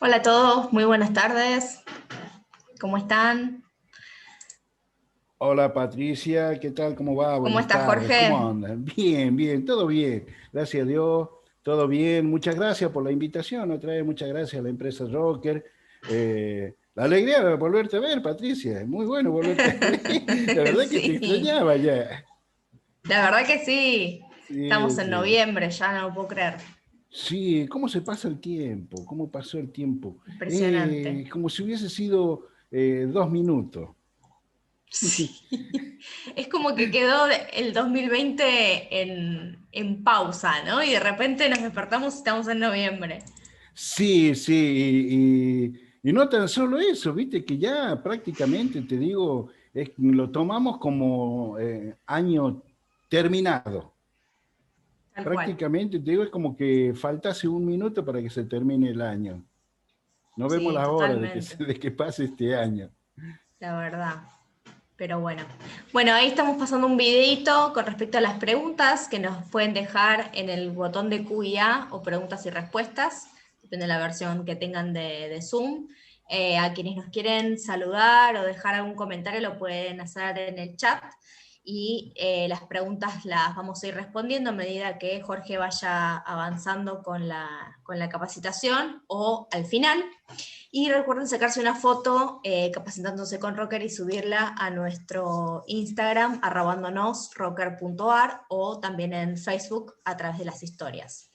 Hola a todos, muy buenas tardes. ¿Cómo están? Hola Patricia, ¿qué tal? ¿Cómo va? ¿Cómo Buenas está tardes, ¿cómo Jorge? andan? Bien, bien, todo bien. Gracias a Dios, todo bien. Muchas gracias por la invitación. Otra vez, muchas gracias a la empresa Rocker. La alegría de volverte a ver, Patricia. Muy bueno volverte a ver. La verdad que te Sí, extrañaba ya. la verdad que sí. Sí, Estamos en sí. noviembre, ya no lo puedo creer. Sí, ¿cómo se pasa el tiempo? ¿Cómo pasó el tiempo? Impresionante. Como si hubiese sido 2 minutos. Sí. Es como que quedó el 2020 en pausa, ¿no? Y de repente nos despertamos y estamos en noviembre. Sí, sí, y no tan solo eso, viste que ya prácticamente, te digo, lo tomamos como año terminado. Tal cual. Prácticamente, te digo, es como que faltase un minuto para que se termine el año. No vemos Sí, la hora de que, totalmente. de que pase este año. La verdad. Pero bueno. Bueno, ahí estamos pasando un videito con respecto a las preguntas que nos pueden dejar en el botón de Q&A o preguntas y respuestas, depende de la versión que tengan de Zoom. A quienes nos quieren saludar o dejar algún comentario lo pueden hacer en el chat y las preguntas las vamos a ir respondiendo a medida que Jorge vaya avanzando con la capacitación o al final. Y recuerden sacarse una foto capacitándose con Rocker y subirla a nuestro Instagram, arrobándonos rocker.ar o también en Facebook a través de las historias.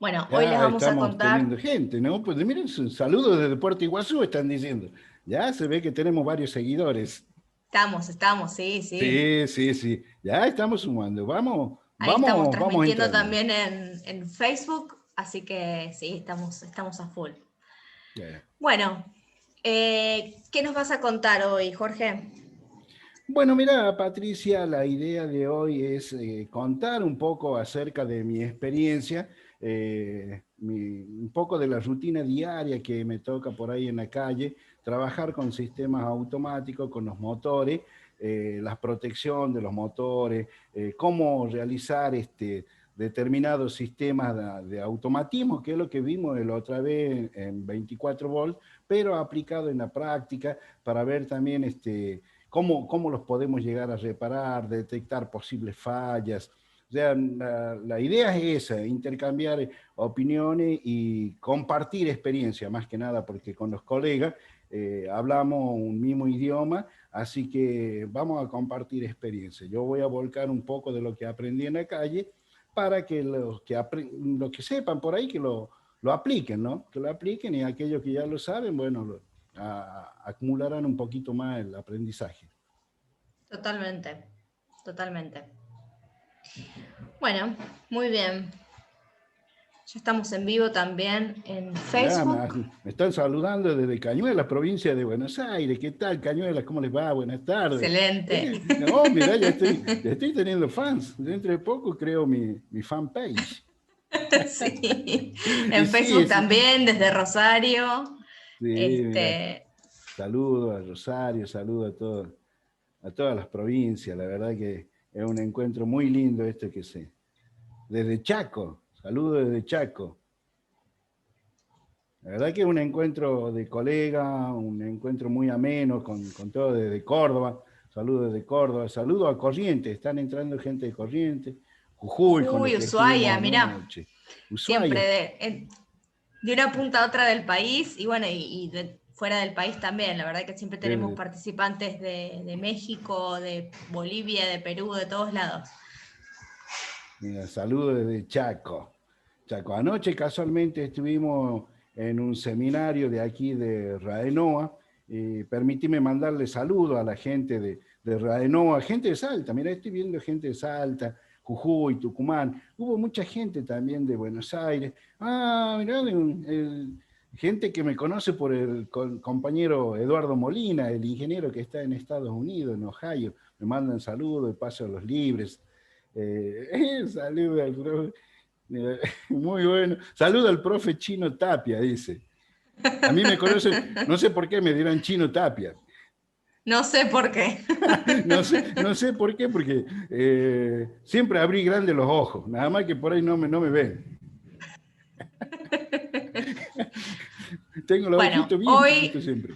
Bueno, hoy les Ya vamos a estamos contar. teniendo gente, ¿no? Pues miren, un saludo desde Puerto Iguazú, están diciendo. Ya se ve que tenemos varios seguidores. Estamos, sí, sí. Sí, sí, sí. Ya estamos sumando. Vamos, Ahí estamos vamos transmitiendo entrando. también en Facebook, así que sí, estamos a full. Ya. Bueno, ¿qué nos vas a contar hoy, Jorge? Bueno, mira, Patricia, la idea de hoy es contar un poco acerca de mi experiencia, un poco de la rutina diaria que me toca por ahí en la calle, trabajar con sistemas automáticos, con los motores, la protección de los motores, cómo realizar determinados sistemas de automatismo, que es lo que vimos la otra vez en 24 volts, pero aplicado en la práctica para ver también cómo los podemos llegar a reparar, detectar posibles fallas. O sea, la idea es esa, intercambiar opiniones y compartir experiencia, más que nada, porque con los colegas hablamos un mismo idioma, así que vamos a compartir experiencia. Yo voy a volcar un poco de lo que aprendí en la calle para que los que sepan por ahí que lo apliquen, ¿no? Que lo apliquen y aquellos que ya lo saben, bueno, acumularán un poquito más el aprendizaje. Totalmente, totalmente. Bueno, muy bien. Ya estamos en vivo también en Mirá, Facebook. me están saludando desde Cañuelas, provincia de Buenos Aires. ¿Qué tal, Cañuelas? ¿Cómo les va? Buenas tardes. Excelente. No, mirá, ya estoy teniendo fans. Dentro de poco creo mi fanpage. Sí. Y En sí, Facebook también, desde Rosario. sí, mira, Este, saludo a Rosario, saludo a todas las provincias. La verdad que es un encuentro muy lindo esto que sé. Desde Chaco, saludo desde Chaco. La verdad que es un encuentro de colegas, un encuentro muy ameno con todo desde Córdoba. Saludos desde Córdoba, saludos a Corrientes, están entrando gente de Corrientes, Jujuy, con lo Jujuy, que estuvimos Ushuaia, mirá, anoche, siempre Ushuaia. de una punta a otra del país y bueno, y fuera del país también. La verdad que siempre tenemos eh, participantes de México, de Bolivia, de Perú, de todos lados. Mira, saludos desde Chaco. Chaco. Anoche casualmente estuvimos en un seminario de aquí de Raenoa. Y permíteme mandarle saludos a la gente de Raenoa, gente de Salta. Mira, estoy viendo gente de Salta, Jujuy, Tucumán. Hubo mucha gente también de Buenos Aires. Ah, mirá, gente que me conoce por el compañero Eduardo Molina, el ingeniero que está en Estados Unidos, en Ohio. Me mandan saludos, de paso a los libres. Saluda al profe. Muy bueno. Saluda al profe Chino Tapia, dice. A mí me conocen, no sé por qué me dirán Chino Tapia. No sé por qué. No sé por qué, porque siempre abrí grande los ojos, nada más que por ahí no me ven. Tengo los Bueno, ojitos bien chiquitos siempre.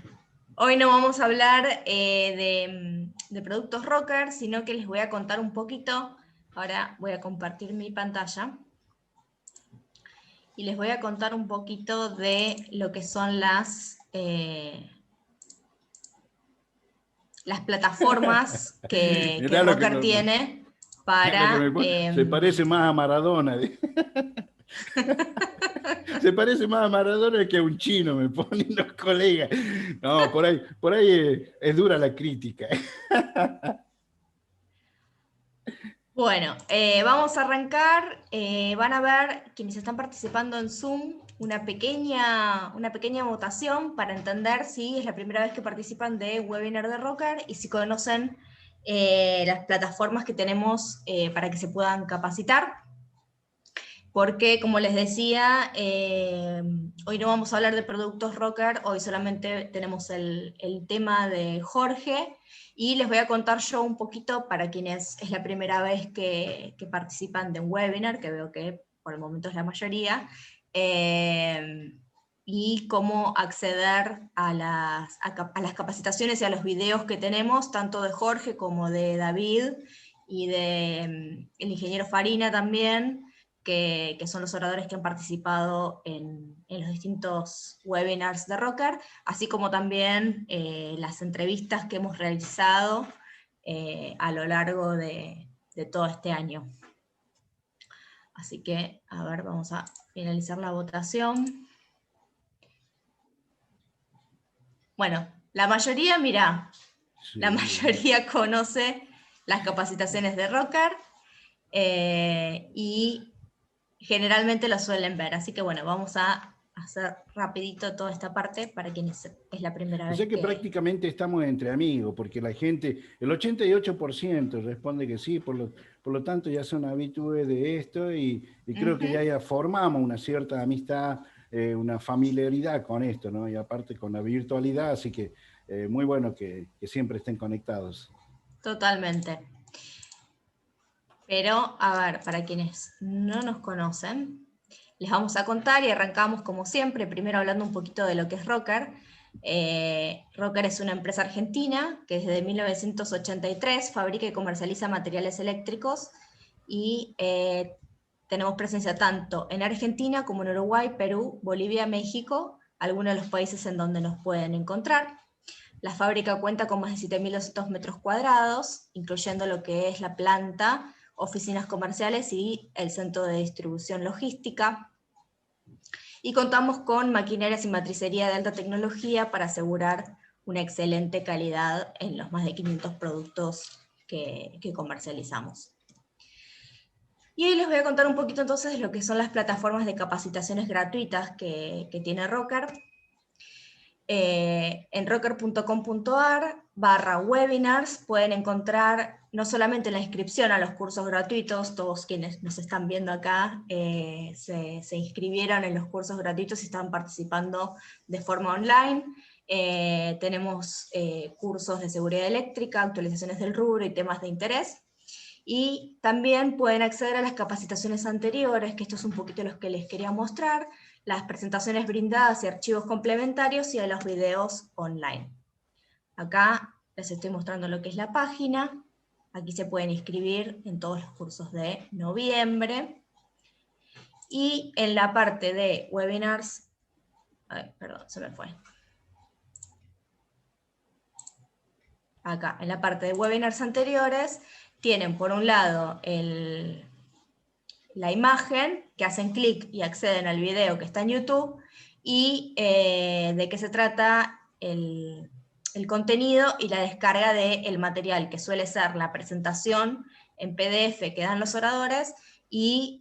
hoy no vamos a hablar de productos Rocker, sino que les voy a contar un poquito. Ahora voy a compartir mi pantalla. Y les voy a contar un poquito de lo que son las plataformas que Mirá lo que Rocker tiene mirá lo que para... se parece más a Maradona. Se parece más a Maradona que a un chino, me ponen los colegas. No, por ahí es dura la crítica. Bueno, vamos a arrancar. Van a ver quienes están participando en Zoom una pequeña votación para entender si es la primera vez que participan de webinar de Rocker y si conocen las plataformas que tenemos para que se puedan capacitar. Porque, como les decía, hoy no vamos a hablar de productos Rocker, hoy solamente tenemos el tema de Jorge, y les voy a contar yo un poquito para quienes es la primera vez que participan de un webinar, que veo que por el momento es la mayoría, y cómo acceder a las capacitaciones y a los videos que tenemos, tanto de Jorge como de David, y de el ingeniero Farina también, que son los oradores que han participado en los distintos webinars de Rocker, así como también las entrevistas que hemos realizado a lo largo de todo este año. Así que, a ver, vamos a finalizar la votación. Bueno, la mayoría, mirá, sí, la mayoría conoce las capacitaciones de Rocker, y generalmente lo suelen ver, así que bueno, vamos a hacer rapidito toda esta parte para quienes es la primera vez. O sea que prácticamente estamos entre amigos, porque la gente, el 88% responde que sí, por lo tanto ya son habitués de esto y creo que ya formamos una cierta amistad, una familiaridad con esto, ¿no? Y aparte con la virtualidad, así que muy bueno que siempre estén conectados. Totalmente. Pero, a ver, para quienes no nos conocen, les vamos a contar y arrancamos como siempre, primero hablando un poquito de lo que es Rocker. Rocker es una empresa argentina que desde 1983 fabrica y comercializa materiales eléctricos y tenemos presencia tanto en Argentina como en Uruguay, Perú, Bolivia, México, algunos de los países en donde nos pueden encontrar. La fábrica cuenta con más de 7.200 metros cuadrados, incluyendo lo que es la planta, oficinas comerciales y el centro de distribución logística. Y contamos con maquinarias y matricería de alta tecnología para asegurar una excelente calidad en los más de 500 productos que comercializamos. Y hoy les voy a contar un poquito entonces de lo que son las plataformas de capacitaciones gratuitas que tiene Rocker. En rocker.com.ar/webinars pueden encontrar no solamente la inscripción a los cursos gratuitos, todos quienes nos están viendo acá se inscribieron en los cursos gratuitos y están participando de forma online. Tenemos cursos de seguridad eléctrica, actualizaciones del rubro y temas de interés. Y también pueden acceder a las capacitaciones anteriores, que esto es un poquito lo que les quería mostrar, las presentaciones brindadas y archivos complementarios y a los videos online. Acá les estoy mostrando lo que es la página. Aquí se pueden inscribir en todos los cursos de noviembre. Y en la parte de webinars, ay, perdón, se me fue. Acá, en la parte de webinars anteriores, tienen por un lado la imagen, que hacen clic y acceden al video que está en YouTube, y de qué se trata el contenido y la descarga del material, que suele ser la presentación en PDF que dan los oradores, y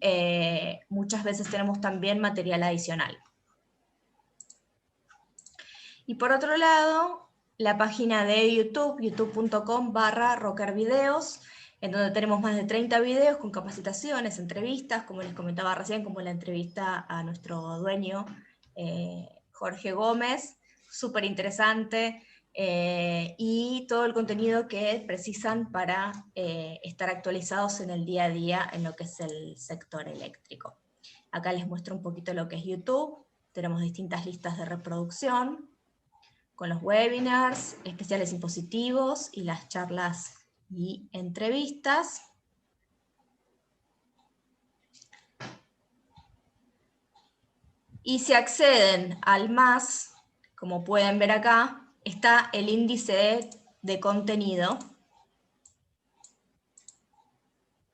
muchas veces tenemos también material adicional. Y por otro lado, la página de YouTube, youtube.com/rockervideos, en donde tenemos más de 30 videos con capacitaciones, entrevistas, como les comentaba recién, como la entrevista a nuestro dueño, Jorge Gómez, súper interesante, y todo el contenido que precisan para estar actualizados en el día a día en lo que es el sector eléctrico. Acá les muestro un poquito lo que es YouTube. tenemos distintas listas de reproducción, con los webinars, especiales impositivos y las charlas y entrevistas. Y si acceden al más, como pueden ver acá, está el índice de contenido,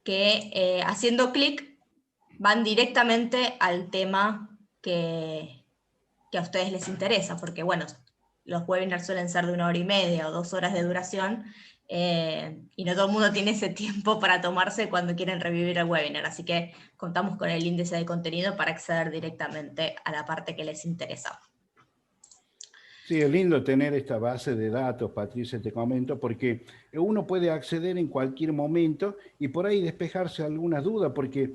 que haciendo clic van directamente al tema que a ustedes les interesa, porque bueno, los webinars suelen ser de 1 hora y media o 2 horas de duración, y no todo el mundo tiene ese tiempo para tomarse cuando quieren revivir el webinar, así que contamos con el índice de contenido para acceder directamente a la parte que les interesa. Sí, es lindo tener esta base de datos, Patricia, te comento, porque uno puede acceder en cualquier momento y por ahí despejarse algunas dudas, porque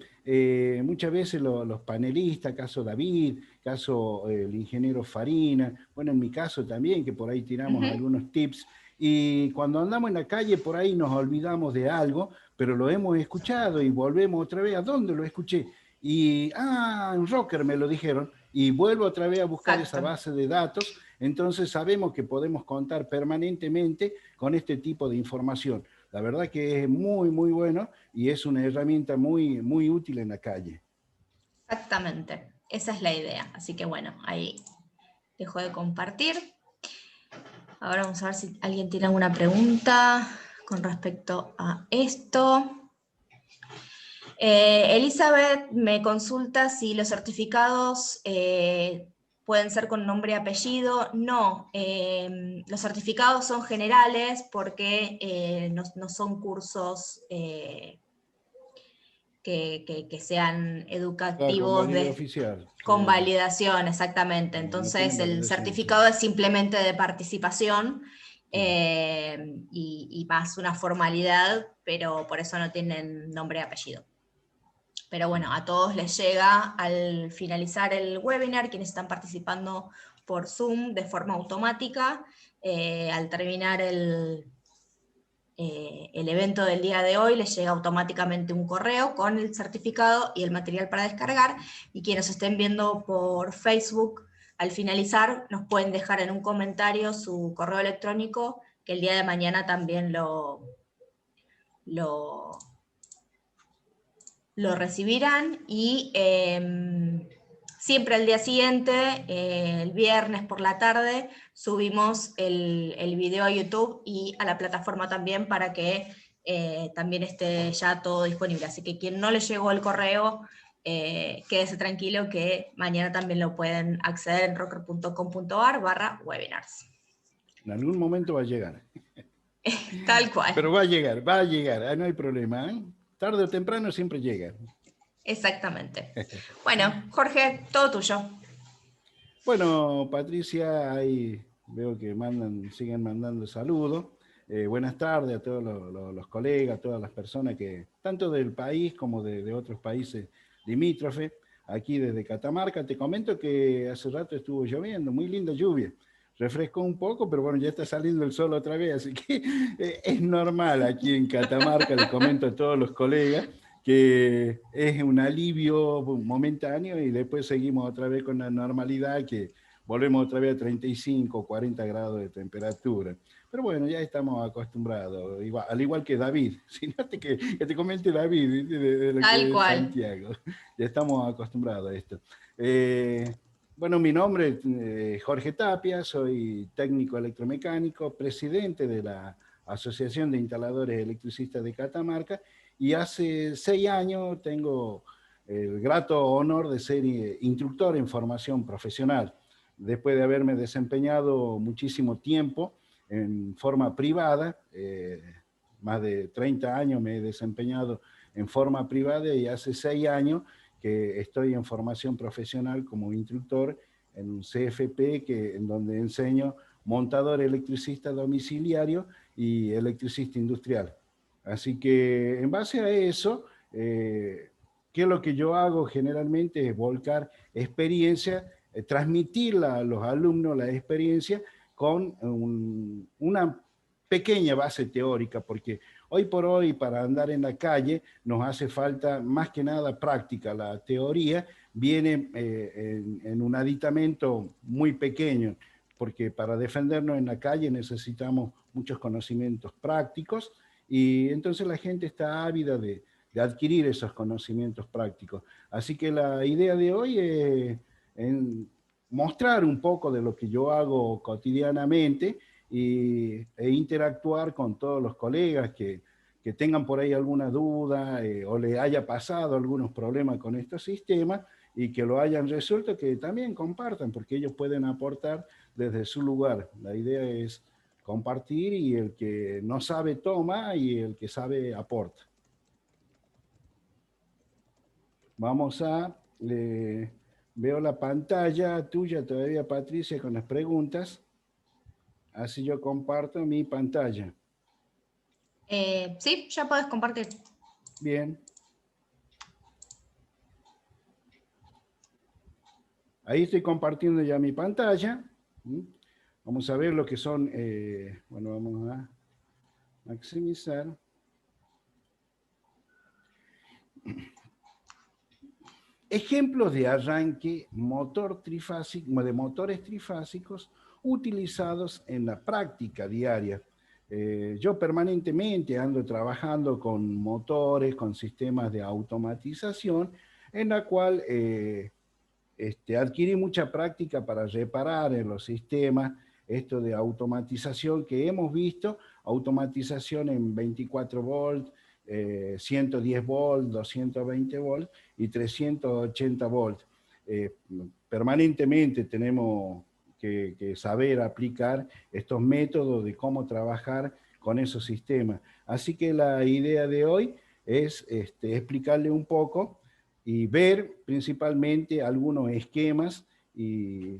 muchas veces los panelistas, caso David, caso el ingeniero Farina, bueno, en mi caso también, que por ahí tiramos algunos tips, y cuando andamos en la calle por ahí nos olvidamos de algo, pero lo hemos escuchado y volvemos otra vez, ¿a dónde lo escuché? Y, en Rocker me lo dijeron, y vuelvo otra vez a buscar esa base de datos. Entonces sabemos que podemos contar permanentemente con este tipo de información. La verdad que es muy, muy bueno y es una herramienta muy, muy útil en la calle. Exactamente, esa es la idea. Así que bueno, ahí dejo de compartir. Ahora vamos a ver si alguien tiene alguna pregunta con respecto a esto. Elizabeth me consulta si los certificados pueden ser con nombre y apellido. No, los certificados son generales porque no son cursos que sean educativos, Con validez oficial. con validación, exactamente. Entonces el certificado es simplemente de participación y más una formalidad, pero por eso no tienen nombre y apellido. Pero bueno, a todos les llega al finalizar el webinar, quienes están participando por Zoom de forma automática, al terminar el evento del día de hoy, les llega automáticamente un correo con el certificado y el material para descargar, y quienes estén viendo por Facebook, al finalizar, nos pueden dejar en un comentario su correo electrónico, que el día de mañana también lo recibirán, y siempre al día siguiente, el viernes por la tarde, subimos el video a YouTube y a la plataforma también para que también esté ya todo disponible. Así que quien no le llegó el correo, quédese tranquilo que mañana también lo pueden acceder en rocker.com.ar/webinars. En algún momento va a llegar. Tal cual. Pero va a llegar, no hay problema, ¿eh? Tarde o temprano siempre llega. Exactamente. Bueno, Jorge, todo tuyo. Bueno, Patricia, ahí veo que siguen mandando saludos. Buenas tardes a todos los colegas, a todas las personas que, tanto del país como de otros países limítrofes, aquí desde Catamarca. Te comento que hace rato estuvo lloviendo, muy linda lluvia. Refrescó un poco, pero bueno, ya está saliendo el sol otra vez, así que es normal aquí en Catamarca, le comento a todos los colegas, que es un alivio momentáneo y después seguimos otra vez con la normalidad, que volvemos otra vez a 35, 40 grados de temperatura. Pero bueno, ya estamos acostumbrados, al igual que David. Fíjate que te comente David, de lo Tal que es cual. Santiago. Ya estamos acostumbrados a esto. Bueno, mi nombre es Jorge Tapia, soy técnico electromecánico, presidente de la Asociación de Instaladores Electricistas de Catamarca, y hace 6 años tengo el grato honor de ser instructor en formación profesional, después de haberme desempeñado muchísimo tiempo en forma privada. Más de 30 años me he desempeñado en forma privada y hace 6 años que estoy en formación profesional como instructor en un CFP, en donde enseño montador electricista domiciliario y electricista industrial. Así que en base a eso, ¿qué es lo que yo hago generalmente? Es volcar experiencia, transmitirla a los alumnos la experiencia con una pequeña base teórica, porque Hoy por hoy, para andar en la calle, nos hace falta más que nada práctica. La teoría viene en un aditamento muy pequeño, porque para defendernos en la calle necesitamos muchos conocimientos prácticos, y entonces la gente está ávida de adquirir esos conocimientos prácticos. Así que la idea de hoy es mostrar un poco de lo que yo hago cotidianamente e interactuar con todos los colegas que tengan por ahí alguna duda o le haya pasado algunos problemas con estos sistemas y que lo hayan resuelto, que también compartan, porque ellos pueden aportar desde su lugar. La idea es compartir, y el que no sabe toma y el que sabe aporta. Vamos a... veo la pantalla tuya todavía, Patricia, con las preguntas. Así yo comparto mi pantalla. Sí, ya puedes compartir. Bien. Ahí estoy compartiendo ya mi pantalla. Vamos a ver lo que son, bueno, vamos a maximizar. Ejemplos de arranque motor trifásico, de motores trifásicos utilizados en la práctica diaria. Yo permanentemente ando trabajando con motores, con sistemas de automatización, en la cual adquirí mucha práctica para reparar en los sistemas, esto de automatización que hemos visto, automatización en 24 volts, 110 volts, 220 volts y 380 volts. Permanentemente tenemos que saber aplicar estos métodos de cómo trabajar con esos sistemas. Así que la idea de hoy es explicarle un poco y ver principalmente algunos esquemas y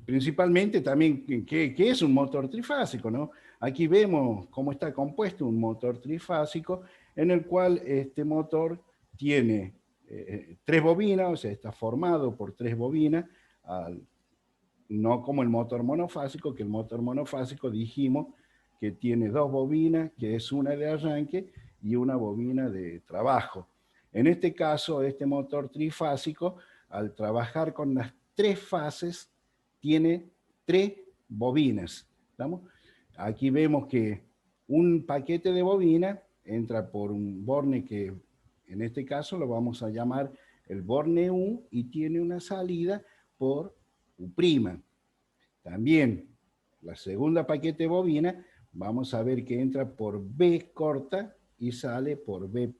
principalmente también qué es un motor trifásico, ¿no? Aquí vemos cómo está compuesto un motor trifásico, en el cual este motor tiene 3 bobinas, o sea, está formado por 3 bobinas, no como el motor monofásico, que el motor monofásico dijimos que tiene 2 bobinas, que es una de arranque y una bobina de trabajo. En este caso, este motor trifásico, al trabajar con las 3 fases, tiene 3 bobinas. ¿Estamos? Aquí vemos que un paquete de bobina entra por un borne que en este caso lo vamos a llamar el borne U, y tiene una salida por U'. También la segunda paquete de bobina vamos a ver que entra por B corta y sale por B'.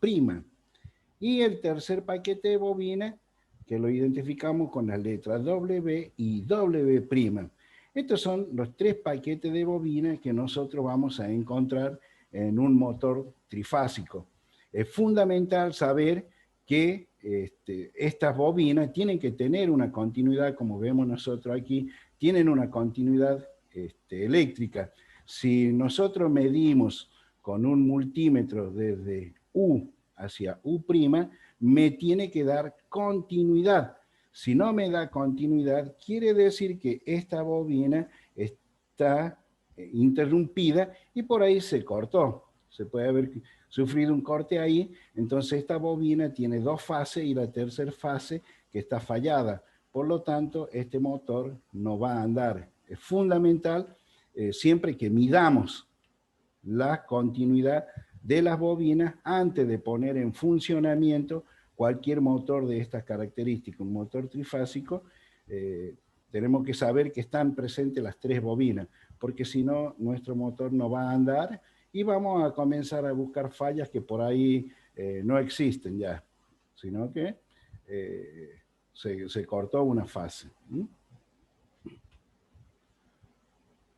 Y el tercer paquete de bobina, que lo identificamos con las letras W y W'. Estos son los 3 paquetes de bobina que nosotros vamos a encontrar en un motor trifásico. Es fundamental saber que estas bobinas tienen que tener una continuidad, como vemos nosotros aquí, tienen una continuidad eléctrica. Si nosotros medimos con un multímetro desde U hacia U', me tiene que dar continuidad. Si no me da continuidad, quiere decir que esta bobina está interrumpida y por ahí se cortó. Se puede haber sufrido un corte ahí, entonces esta bobina tiene 2 fases y la tercera fase que está fallada. Por lo tanto, este motor no va a andar. Es fundamental siempre que midamos la continuidad de las bobinas antes de poner en funcionamiento cualquier motor de estas características. Un motor trifásico, tenemos que saber que están presentes las 3 bobinas, porque si no, nuestro motor no va a andar y vamos a comenzar a buscar fallas que por ahí no existen ya, sino que se cortó una fase.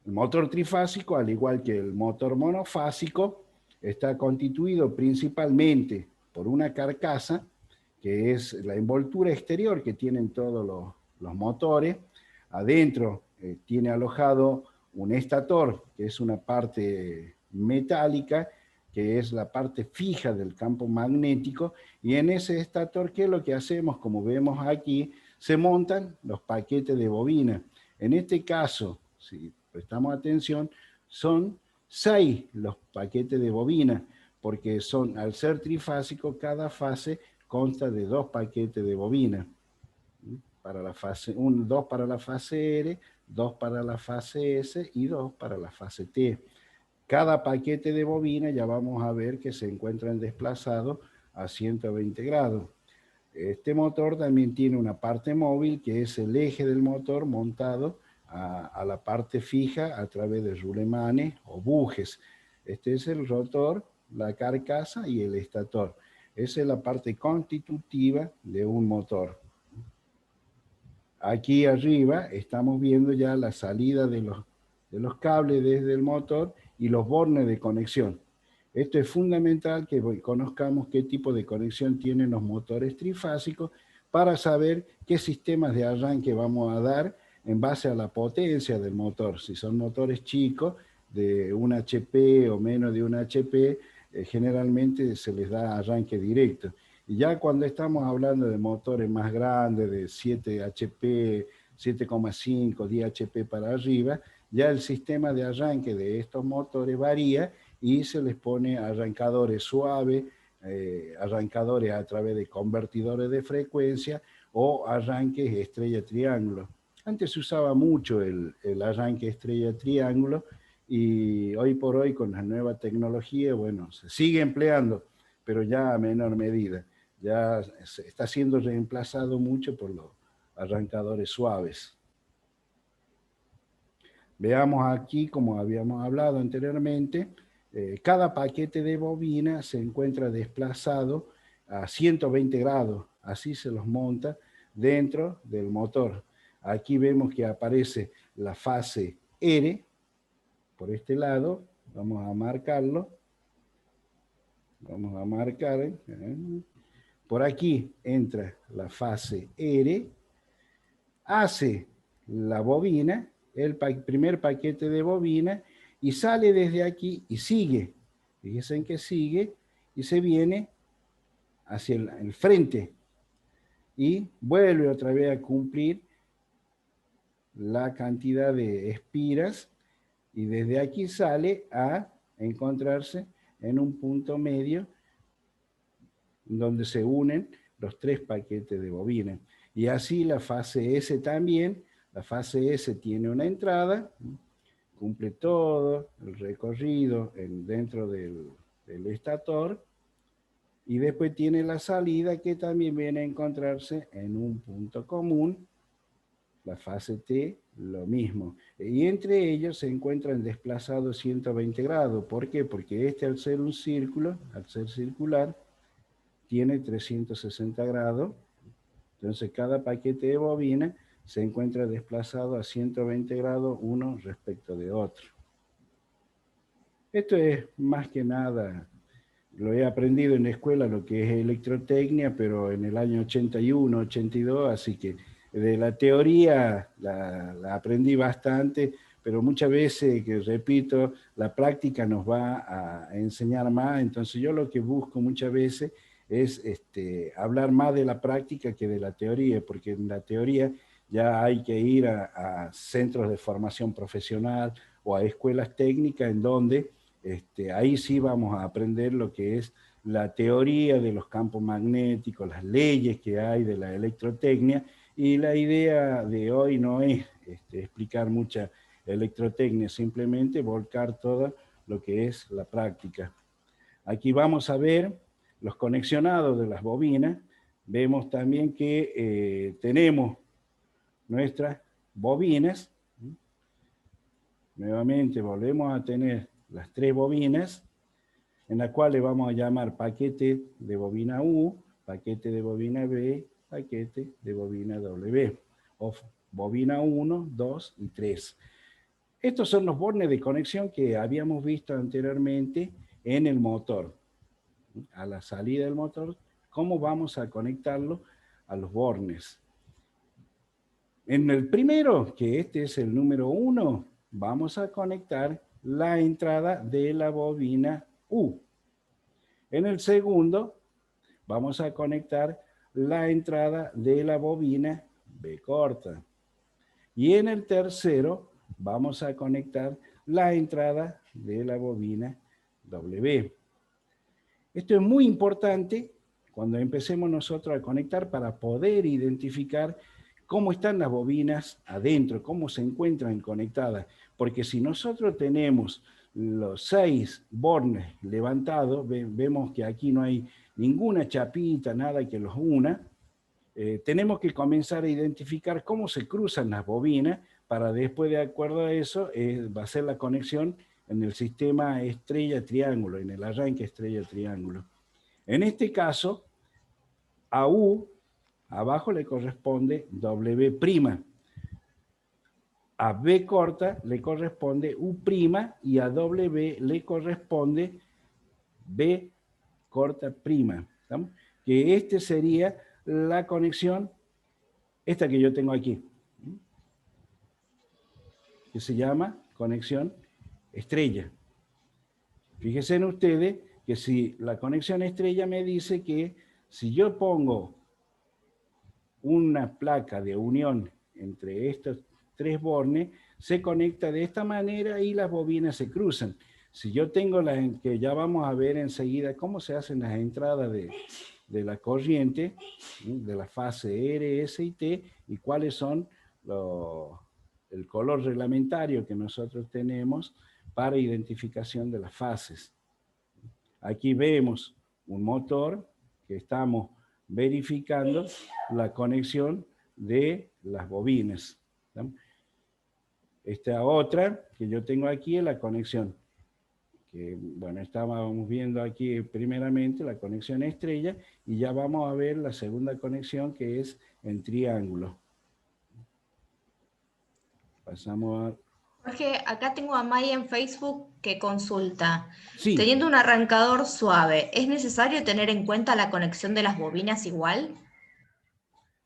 El motor trifásico, al igual que el motor monofásico, está constituido principalmente por una carcasa, que es la envoltura exterior que tienen todos los motores. Adentro tiene alojado un estator, que es una parte metálica, que es la parte fija del campo magnético, y en ese estator, ¿qué es lo que hacemos? Como vemos aquí, se montan los paquetes de bobina. En este caso, si prestamos atención, son 6 los paquetes de bobina, porque al ser trifásico, cada fase consta de 2 paquetes de bobina. Para la fase 1, 2 para la fase R, 2 para la fase S y 2 para la fase T. Cada paquete de bobina ya vamos a ver que se encuentran desplazados a 120 grados. Este motor también tiene una parte móvil, que es el eje del motor montado a la parte fija a través de rulemanes o bujes. Este es el rotor, la carcasa y el estator. Esa es la parte constitutiva de un motor. Aquí arriba estamos viendo ya la salida de los cables desde el motor y los bornes de conexión. Esto es fundamental que conozcamos qué tipo de conexión tienen los motores trifásicos para saber qué sistemas de arranque vamos a dar en base a la potencia del motor. Si son motores chicos, de 1 HP o menos de 1 HP, generalmente se les da arranque directo. Y ya cuando estamos hablando de motores más grandes, de 7 HP, 7,5, 10 HP para arriba, ya el sistema de arranque de estos motores varía y se les pone arrancadores suaves, arrancadores a través de convertidores de frecuencia o arranques estrella-triángulo. Antes se usaba mucho el arranque estrella-triángulo y hoy por hoy con la nueva tecnología, bueno, se sigue empleando, pero ya a menor medida. Ya está siendo reemplazado mucho por los arrancadores suaves. Veamos aquí, como habíamos hablado anteriormente, cada paquete de bobina se encuentra desplazado a 120 grados, así se los monta dentro del motor. Aquí vemos que aparece la fase R, por este lado, vamos a marcarlo, vamos a marcar, por aquí entra la fase R, hace la bobina, el primer paquete de bobina, y sale desde aquí y sigue. Fíjense en que sigue y se viene hacia el frente y vuelve otra vez a cumplir la cantidad de espiras y desde aquí sale a encontrarse en un punto medio donde se unen los 3 paquetes de bobina. Y así la fase S también. La fase S tiene una entrada, cumple todo el recorrido dentro del estator, y después tiene la salida que también viene a encontrarse en un punto común. La fase T, lo mismo. Y entre ellos se encuentran desplazados 120 grados. ¿Por qué? Porque este, al ser un círculo, al ser circular, tiene 360 grados. Entonces cada paquete de bobina se encuentra desplazado a 120 grados uno respecto de otro. Esto es más que nada, lo he aprendido en la escuela, lo que es electrotecnia, pero en el año 81, 82, así que de la teoría la aprendí bastante, pero muchas veces, que repito, la práctica nos va a enseñar más. Entonces yo lo que busco muchas veces es hablar más de la práctica que de la teoría, porque en la teoría ya hay que ir a centros de formación profesional o a escuelas técnicas en donde ahí sí vamos a aprender lo que es la teoría de los campos magnéticos, las leyes que hay de la electrotecnia, y la idea de hoy no es explicar mucha electrotecnia, simplemente volcar todo lo que es la práctica. Aquí vamos a ver los conexionados de las bobinas. Vemos también que tenemos nuestras bobinas. Nuevamente volvemos a tener las 3 bobinas, en la cual le vamos a llamar paquete de bobina U, paquete de bobina B, paquete de bobina W, o bobina 1, 2 y 3. Estos son los bornes de conexión que habíamos visto anteriormente en el motor. A la salida del motor, ¿cómo vamos a conectarlo a los bornes? En el primero, que este es el número 1, vamos a conectar la entrada de la bobina U. En el segundo, vamos a conectar la entrada de la bobina B corta. Y en el tercero, vamos a conectar la entrada de la bobina W. Esto es muy importante cuando empecemos nosotros a conectar para poder identificar cómo están las bobinas adentro, cómo se encuentran conectadas. Porque si nosotros tenemos los 6 bornes levantados, vemos que aquí no hay ninguna chapita, nada que los una, tenemos que comenzar a identificar cómo se cruzan las bobinas para después, de acuerdo a eso, va a ser la conexión en el sistema estrella-triángulo, en el arranque estrella-triángulo. En este caso, a U, abajo le corresponde W', a B corta le corresponde U' y a W le corresponde B corta prima. ¿Estamos? Que este sería la conexión, esta que yo tengo aquí, que se llama conexión estrella. Fíjense en ustedes que si la conexión estrella me dice que si yo pongo una placa de unión entre estos 3 bornes, se conecta de esta manera y las bobinas se cruzan. Si yo tengo que ya vamos a ver enseguida cómo se hacen las entradas de la corriente, de la fase R, S y T, y cuáles son el color reglamentario que nosotros tenemos para identificación de las fases. Aquí vemos un motor que estamos verificando la conexión de las bobinas. Esta otra que yo tengo aquí es la conexión, que bueno, estábamos viendo aquí primeramente la conexión estrella, y ya vamos a ver la segunda conexión que es en triángulo. Pasamos a... Jorge, acá tengo a Maya en Facebook que consulta. Sí, Teniendo un arrancador suave, ¿es necesario tener en cuenta la conexión de las bobinas igual?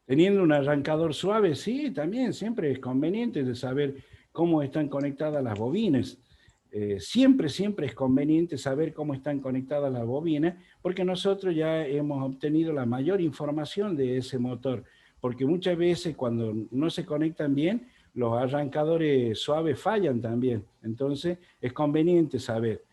teniendo un arrancador suave, sí, también siempre es conveniente de saber cómo están conectadas las bobinas. Siempre es conveniente saber cómo están conectadas las bobinas, porque nosotros ya hemos obtenido la mayor información de ese motor, porque muchas veces cuando no se conectan bien, los arrancadores suaves fallan también. Entonces es conveniente saber.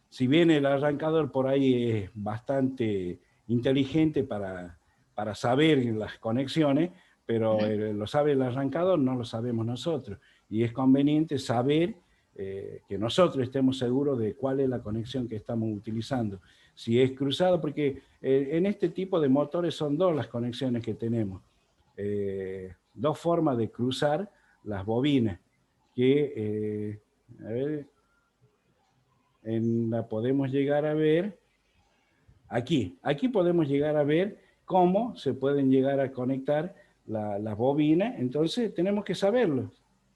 Si bien el arrancador por ahí es bastante inteligente para saber las conexiones, pero lo sabe el arrancador, no lo sabemos nosotros. Y es conveniente saber que nosotros estemos seguros de cuál es la conexión que estamos utilizando. Si es cruzado, porque en este tipo de motores son 2 las conexiones que tenemos. 2 formas de cruzar las bobinas, que, a ver, la podemos llegar a ver aquí. Aquí podemos llegar a ver cómo se pueden llegar a conectar las bobinas. Entonces tenemos que saberlo.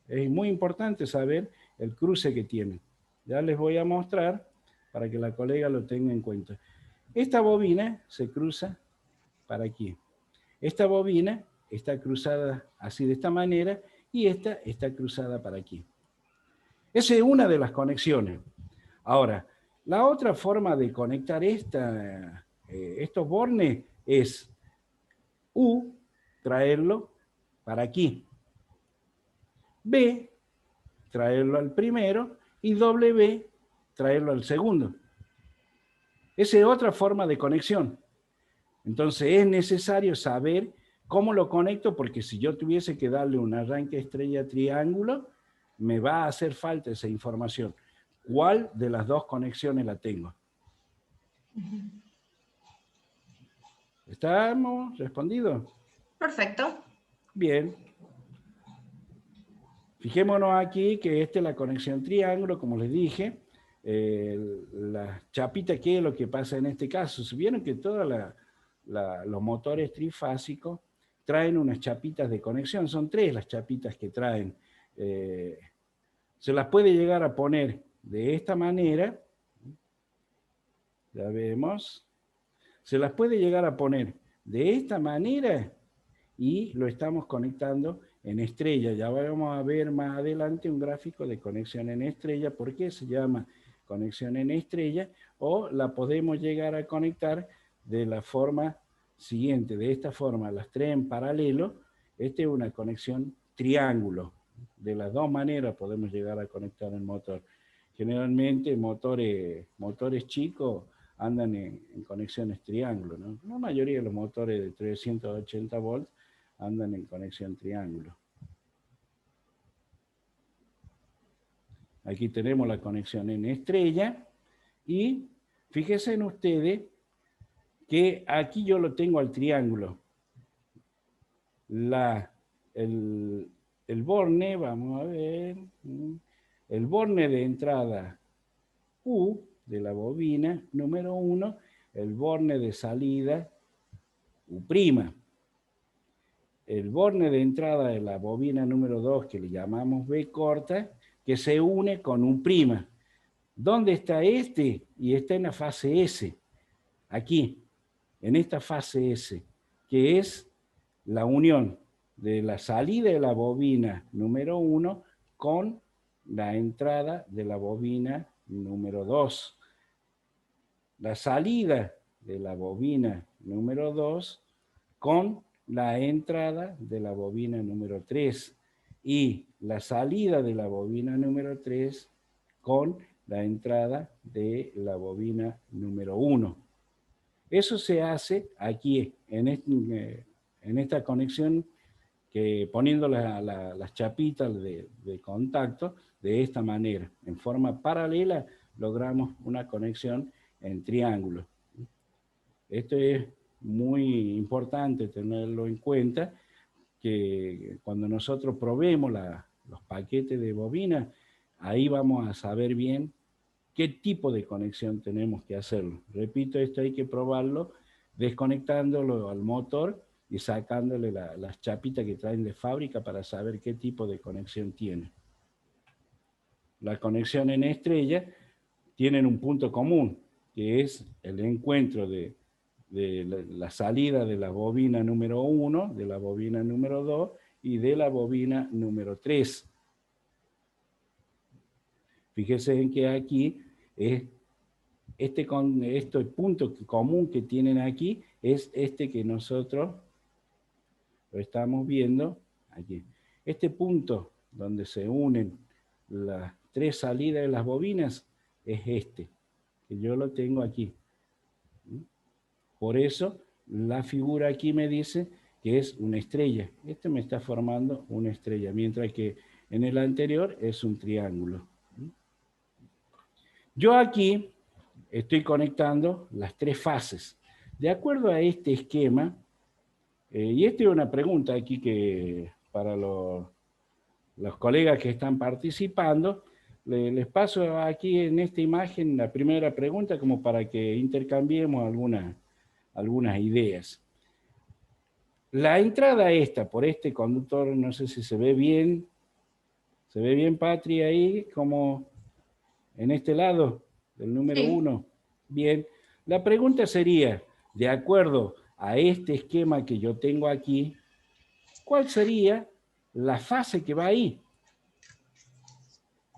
Es muy importante saber el cruce que tienen. Ya les voy a mostrar para que la colega lo tenga en cuenta. Esta bobina se cruza para aquí. Esta bobina está cruzada así de esta manera y esta está cruzada para aquí. Esa es una de las conexiones. Ahora, la otra forma de conectar estos bornes es U, traerlo para aquí. B, traerlo al primero, y W, traerlo al segundo. Esa es otra forma de conexión. Entonces es necesario saber cómo lo conecto, porque si yo tuviese que darle un arranque estrella-triángulo, me va a hacer falta esa información. ¿Cuál de las 2 conexiones la tengo? ¿Estamos respondidos? Perfecto. Bien. Fijémonos aquí que esta es la conexión triángulo, como les dije. La chapita, ¿qué es lo que pasa en este caso? Si vieron que todos los motores trifásicos traen unas chapitas de conexión, son 3 las chapitas que traen. Se las puede llegar a poner de esta manera, ya vemos, se las puede llegar a poner de esta manera y lo estamos conectando en estrella. Ya vamos a ver más adelante un gráfico de conexión en estrella, por qué se llama conexión en estrella, o la podemos llegar a conectar de la forma siguiente, de esta forma, las 3 en paralelo. Esta es una conexión triángulo. De las dos maneras podemos llegar a conectar el motor. Generalmente motores chicos andan en conexiones triángulo, ¿no? La mayoría de los motores de 380 volts andan en conexión triángulo. Aquí tenemos la conexión en estrella y fíjense en ustedes que aquí yo lo tengo al triángulo. El borne, vamos a ver, el borne de entrada U de la bobina número 1, el borne de salida U'. El borne de entrada de la bobina número 2, que le llamamos B corta, que se une con U'. ¿Dónde está este? Y está en la fase S, aquí, en esta fase S, que es la unión de la salida de la bobina número 1 con la entrada de la bobina número 2. La salida de la bobina número 2 con la entrada de la bobina número 3 y la salida de la bobina número 3 con la entrada de la bobina número 1. Eso se hace aquí, en esta conexión, que poniendo las chapitas de contacto de esta manera. En forma paralela logramos una conexión en triángulo. Esto es muy importante tenerlo en cuenta, que cuando nosotros probemos los paquetes de bobina, ahí vamos a saber bien qué tipo de conexión tenemos que hacerlo. Repito, esto hay que probarlo desconectándolo al motor y sacándole las chapitas que traen de fábrica para saber qué tipo de conexión tiene. La conexión en estrella tienen un punto común, que es el encuentro de la salida de la bobina número 1, de la bobina número 2 y de la bobina número 3. Fíjense en que aquí es este punto común que tienen aquí es este que nosotros lo estamos viendo aquí. Este punto donde se unen las tres salidas de las bobinas es este, que yo lo tengo aquí. Por eso la figura aquí me dice que es una estrella. Este me está formando una estrella, mientras que en el anterior es un triángulo. Yo aquí estoy conectando las tres fases. De acuerdo a este esquema, y esta es una pregunta aquí que para los colegas que están participando, les paso aquí en esta imagen la primera pregunta como para que intercambiemos algunas ideas. La entrada esta por este conductor, no sé si se ve bien. ¿Se ve bien, Patri, ahí? Como en este lado del número 1. Bien. La pregunta sería, de acuerdo a este esquema que yo tengo aquí, ¿cuál sería la fase que va ahí?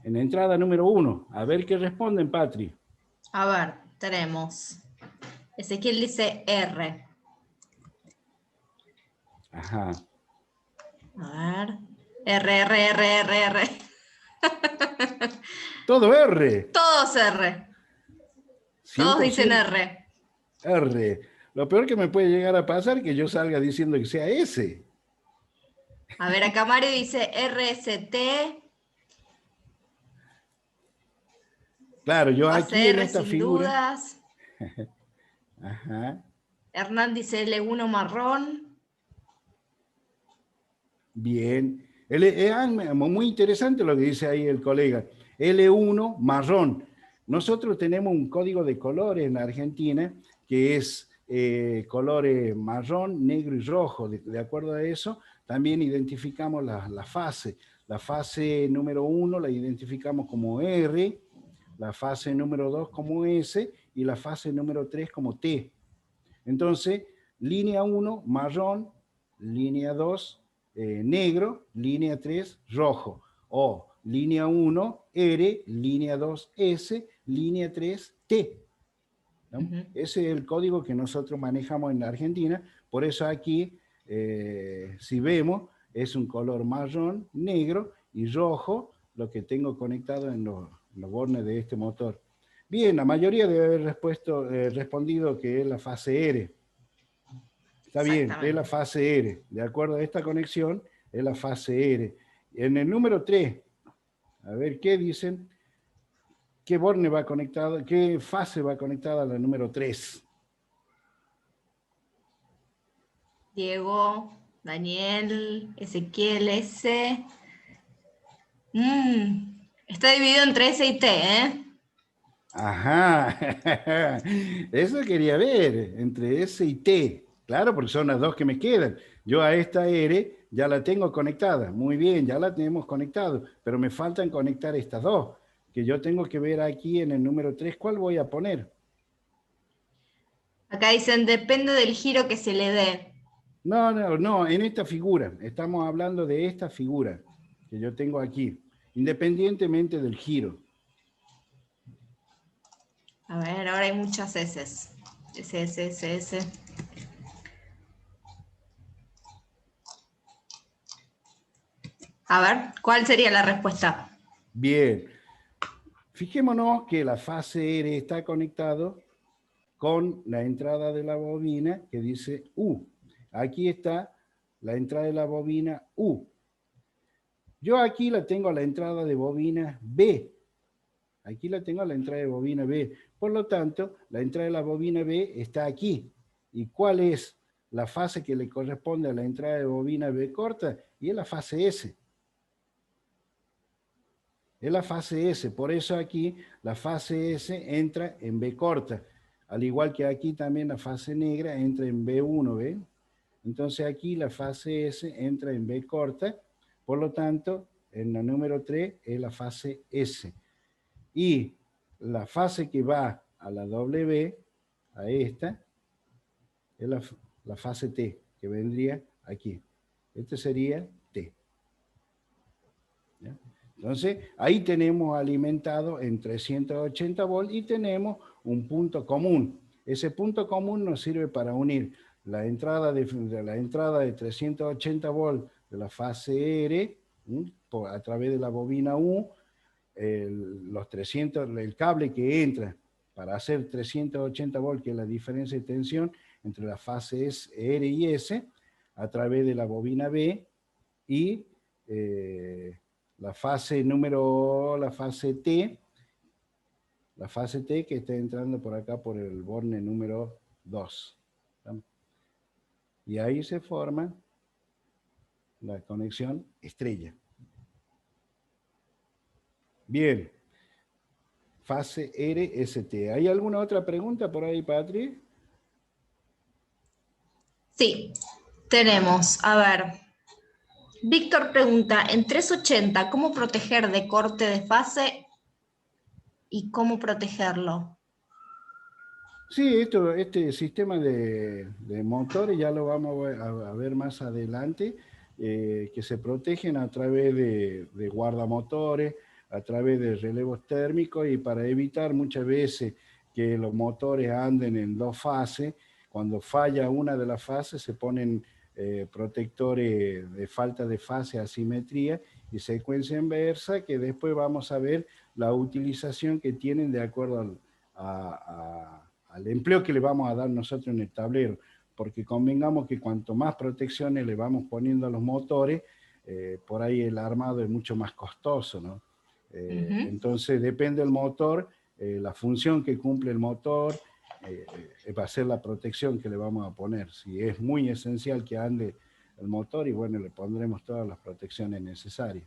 En la entrada número 1. A ver qué responden, Patri. A ver, tenemos. Ezequiel dice R. Ajá. A ver. R. Todo R. Todos R. Todos dicen R. R. Lo peor que me puede llegar a pasar es que yo salga diciendo que sea S. A ver, acá Mario dice RST. Claro, yo aquí en esta sin figura. Dudas. Ajá. Hernán dice L1 marrón. Bien. Muy interesante lo que dice ahí el colega. L1 marrón. Nosotros tenemos un código de colores en Argentina que es colores marrón, negro y rojo. De acuerdo a eso, también identificamos la fase. La fase número 1 la identificamos como R, la fase número 2 como S y la fase número 3 como T. Entonces, línea 1, marrón, línea 2, negro, línea 3, rojo. O línea 1, R, línea 2, S, línea 3, T. ¿No? Ese es el código que nosotros manejamos en la Argentina. Por eso aquí, si vemos, es un color marrón, negro y rojo lo que tengo conectado en los bornes de este motor. Bien, la mayoría debe haber respondido que es la fase R. Está bien, es la fase R. De acuerdo a esta conexión, es la fase R. En el número 3, a ver qué dicen, qué borne va conectado, qué fase va conectada a la número 3. Diego, Daniel, Ezequiel, S. Está dividido entre S y T, ¿eh? Ajá, eso quería ver, entre S y T. Claro, porque son las dos que me quedan. Yo a esta R ya la tengo conectada. Muy bien, ya la tenemos conectado, pero me faltan conectar estas dos, que yo tengo que ver aquí en el número 3, ¿cuál voy a poner? Acá dicen, depende del giro que se le dé. No, no, no, en esta figura. Estamos hablando de esta figura que yo tengo aquí, independientemente del giro. A ver, ahora hay muchas S. S, S, S, S. A ver, ¿cuál sería la respuesta? Bien. Fijémonos que la fase R está conectado con la entrada de la bobina que dice U. Aquí está la entrada de la bobina U. Yo aquí la tengo a la entrada de bobina B. Aquí la tengo a la entrada de bobina B. Por lo tanto, la entrada de la bobina B está aquí. ¿Y cuál es la fase que le corresponde a la entrada de bobina B corta? Y es la fase S. Es la fase S. Por eso aquí la fase S entra en B corta. Al igual que aquí también la fase negra entra en B1, ¿ven? Entonces aquí la fase S entra en B corta. Por lo tanto, en la número 3 es la fase S. Y la fase que va a la W, a esta, es la fase T, que vendría aquí. Este sería T. ¿Ya? Entonces, ahí tenemos alimentado en 380 volts y tenemos un punto común. Ese punto común nos sirve para unir la entrada de 380 volts de la fase R a través de la bobina U, el cable que entra para hacer 380 volts, que es la diferencia de tensión entre las fases R y S, a través de la bobina B y la fase T, que está entrando por acá por el borne número 2. Y ahí se forma la conexión estrella. Bien. Fase RST. ¿Hay alguna otra pregunta por ahí, Patri? Sí, tenemos, a ver. Víctor pregunta, en 380, ¿cómo proteger de corte de fase y cómo protegerlo? Sí, este sistema de motores ya lo vamos a ver más adelante, que se protegen a través de guardamotores, a través de relevos térmicos y para evitar muchas veces que los motores anden en dos fases. Cuando falla una de las fases se ponen protectores de falta de fase, asimetría y secuencia inversa, que después vamos a ver la utilización que tienen de acuerdo al empleo que le vamos a dar nosotros en el tablero, porque convengamos que cuanto más protecciones le vamos poniendo a los motores, por ahí el armado es mucho más costoso, ¿no? Entonces depende del motor, la función que cumple el motor, va a ser la protección que le vamos a poner. Si es muy esencial que ande el motor, y bueno, le pondremos todas las protecciones necesarias.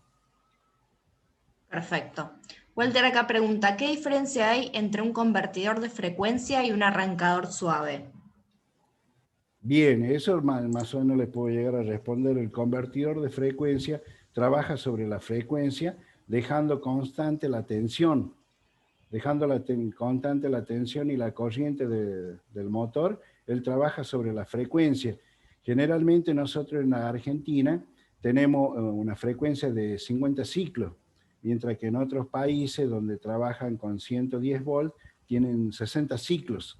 Perfecto. Walter acá pregunta, ¿qué diferencia hay entre un convertidor de frecuencia y un arrancador suave? Bien, eso más o menos le puedo llegar a responder. El convertidor de frecuencia trabaja sobre la frecuencia, dejando constante la tensión, constante la tensión y la corriente del motor. Él trabaja sobre la frecuencia. Generalmente nosotros en la Argentina tenemos una frecuencia de 50 ciclos, mientras que en otros países donde trabajan con 110 volts tienen 60 ciclos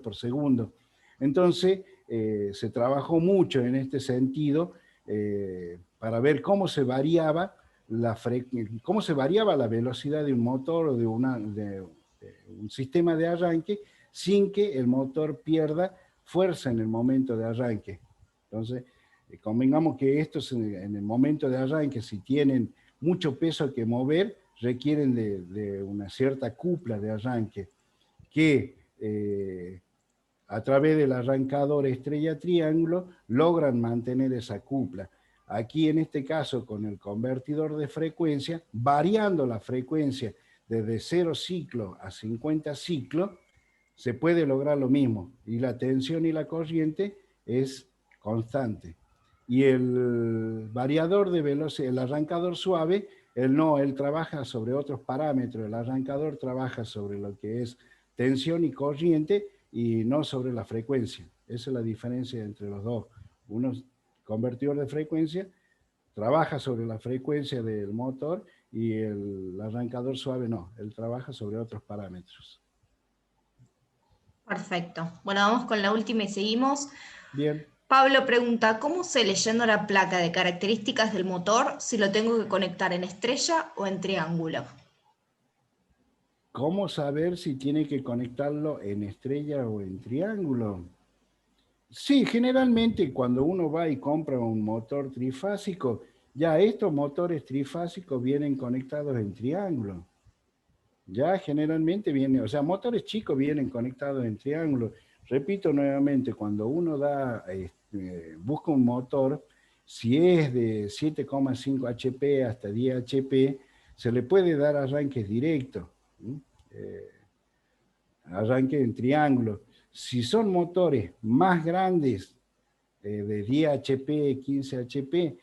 por segundo. Entonces, se trabajó mucho en este sentido para ver cómo se variaba cómo se variaba la velocidad de un motor o de un sistema de arranque sin que el motor pierda fuerza en el momento de arranque. Entonces, convengamos que estos en el momento de arranque, si tienen mucho peso que mover, requieren de una cierta cupla de arranque que a través del arrancador estrella triángulo logran mantener esa cupla. Aquí en este caso con el convertidor de frecuencia, variando la frecuencia desde 0 ciclos a 50 ciclos, se puede lograr lo mismo y la tensión y la corriente es constante. Y el variador de velocidad, el arrancador suave, él trabaja sobre otros parámetros, el arrancador trabaja sobre lo que es tensión y corriente y no sobre la frecuencia. Esa es la diferencia entre los dos. Uno, convertidor de frecuencia, trabaja sobre la frecuencia del motor y el arrancador suave no, él trabaja sobre otros parámetros. Perfecto. Bueno, vamos con la última y seguimos. Bien. Pablo pregunta, ¿cómo sé leyendo la placa de características del motor si lo tengo que conectar en estrella o en triángulo? ¿Cómo saber si tiene que conectarlo en estrella o en triángulo? Sí, generalmente cuando uno va y compra un motor trifásico, ya estos motores trifásicos vienen conectados en triángulo. Ya generalmente vienen, o sea, motores chicos vienen conectados en triángulo. Repito nuevamente, cuando uno busca un motor, si es de 7,5 HP hasta 10 HP, se le puede dar arranques directos, eh, arranque en triángulo. Si son motores más grandes, de 10 HP, 15 HP,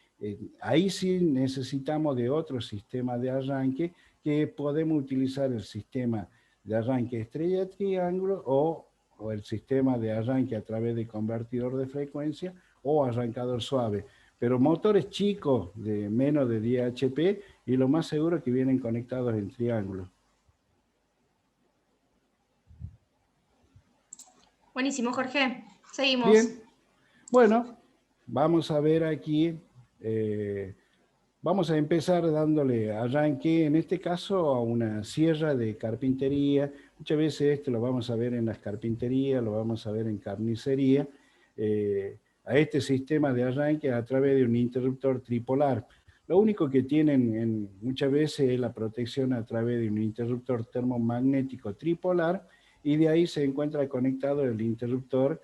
ahí sí necesitamos de otro sistema de arranque que podemos utilizar el sistema de arranque estrella triángulo o el sistema de arranque a través de convertidor de frecuencia o arrancador suave. Pero motores chicos de menos de 10 HP y lo más seguro es que vienen conectados en triángulo. Buenísimo, Jorge. Seguimos. Bien, bueno, vamos a ver aquí, vamos a empezar dándole arranque, en este caso, a una sierra de carpintería. Muchas veces esto lo vamos a ver en las carpinterías, lo vamos a ver en carnicería, a este sistema de arranque a través de un interruptor tripolar. Lo único que tienen muchas veces es la protección a través de un interruptor termomagnético tripolar, y de ahí se encuentra conectado el interruptor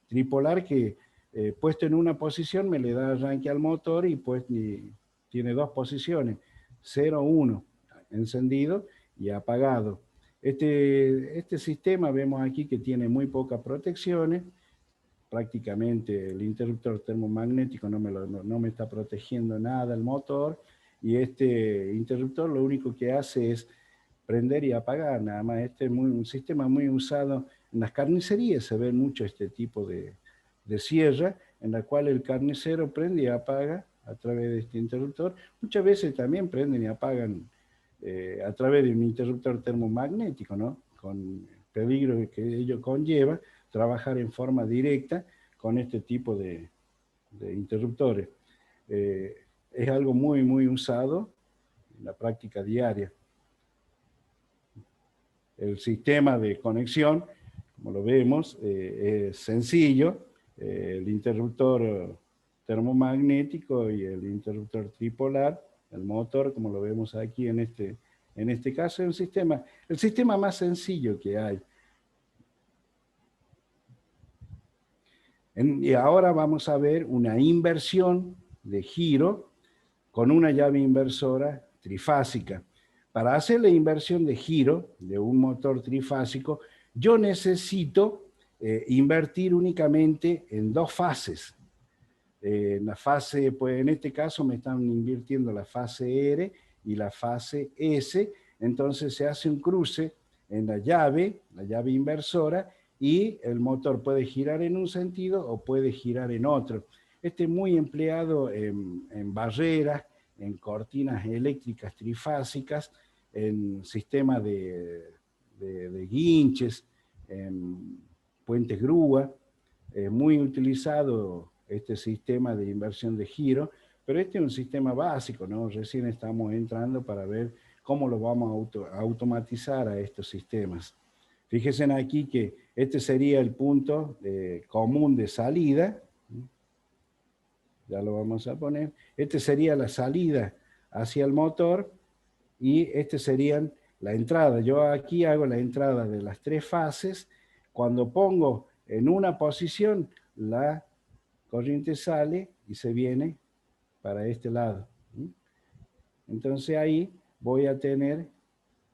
tripolar que puesto en una posición me le da arranque al motor y pues tiene dos posiciones, 0, 1, encendido y apagado. Este sistema vemos aquí que tiene muy pocas protecciones, prácticamente el interruptor termomagnético no me está protegiendo nada el motor, y este interruptor lo único que hace es prender y apagar, nada más. Este es un sistema muy usado en las carnicerías, se ve mucho este tipo de sierra, en la cual el carnicero prende y apaga a través de este interruptor. Muchas veces también prenden y apagan a través de un interruptor termomagnético, ¿no? Con el peligro que ello conlleva, trabajar en forma directa con este tipo de interruptores. Es algo muy, muy usado en la práctica diaria. El sistema de conexión, como lo vemos, es sencillo. El interruptor termomagnético y el interruptor tripolar, el motor, como lo vemos aquí en este caso, es el sistema más sencillo que hay. Y ahora vamos a ver una inversión de giro con una llave inversora trifásica. Para hacer la inversión de giro de un motor trifásico, yo necesito invertir únicamente en dos fases. En la fase, pues en este caso me están invirtiendo la fase R y la fase S, entonces se hace un cruce en la llave inversora, y el motor puede girar en un sentido o puede girar en otro. Este es muy empleado en barreras, en cortinas eléctricas trifásicas, en sistemas de guinches, en puentes grúa. Muy utilizado este sistema de inversión de giro Pero este es un sistema básico, ¿no? Recién estamos entrando para ver cómo lo vamos a automatizar a estos sistemas. Fíjense aquí que este sería el punto común de salida. Ya lo vamos a poner. Este sería la salida hacia el motor y este serían la entrada. Yo aquí hago la entrada de las 3 fases. Cuando pongo en una posición, la corriente sale y se viene para este lado. Entonces ahí voy a tener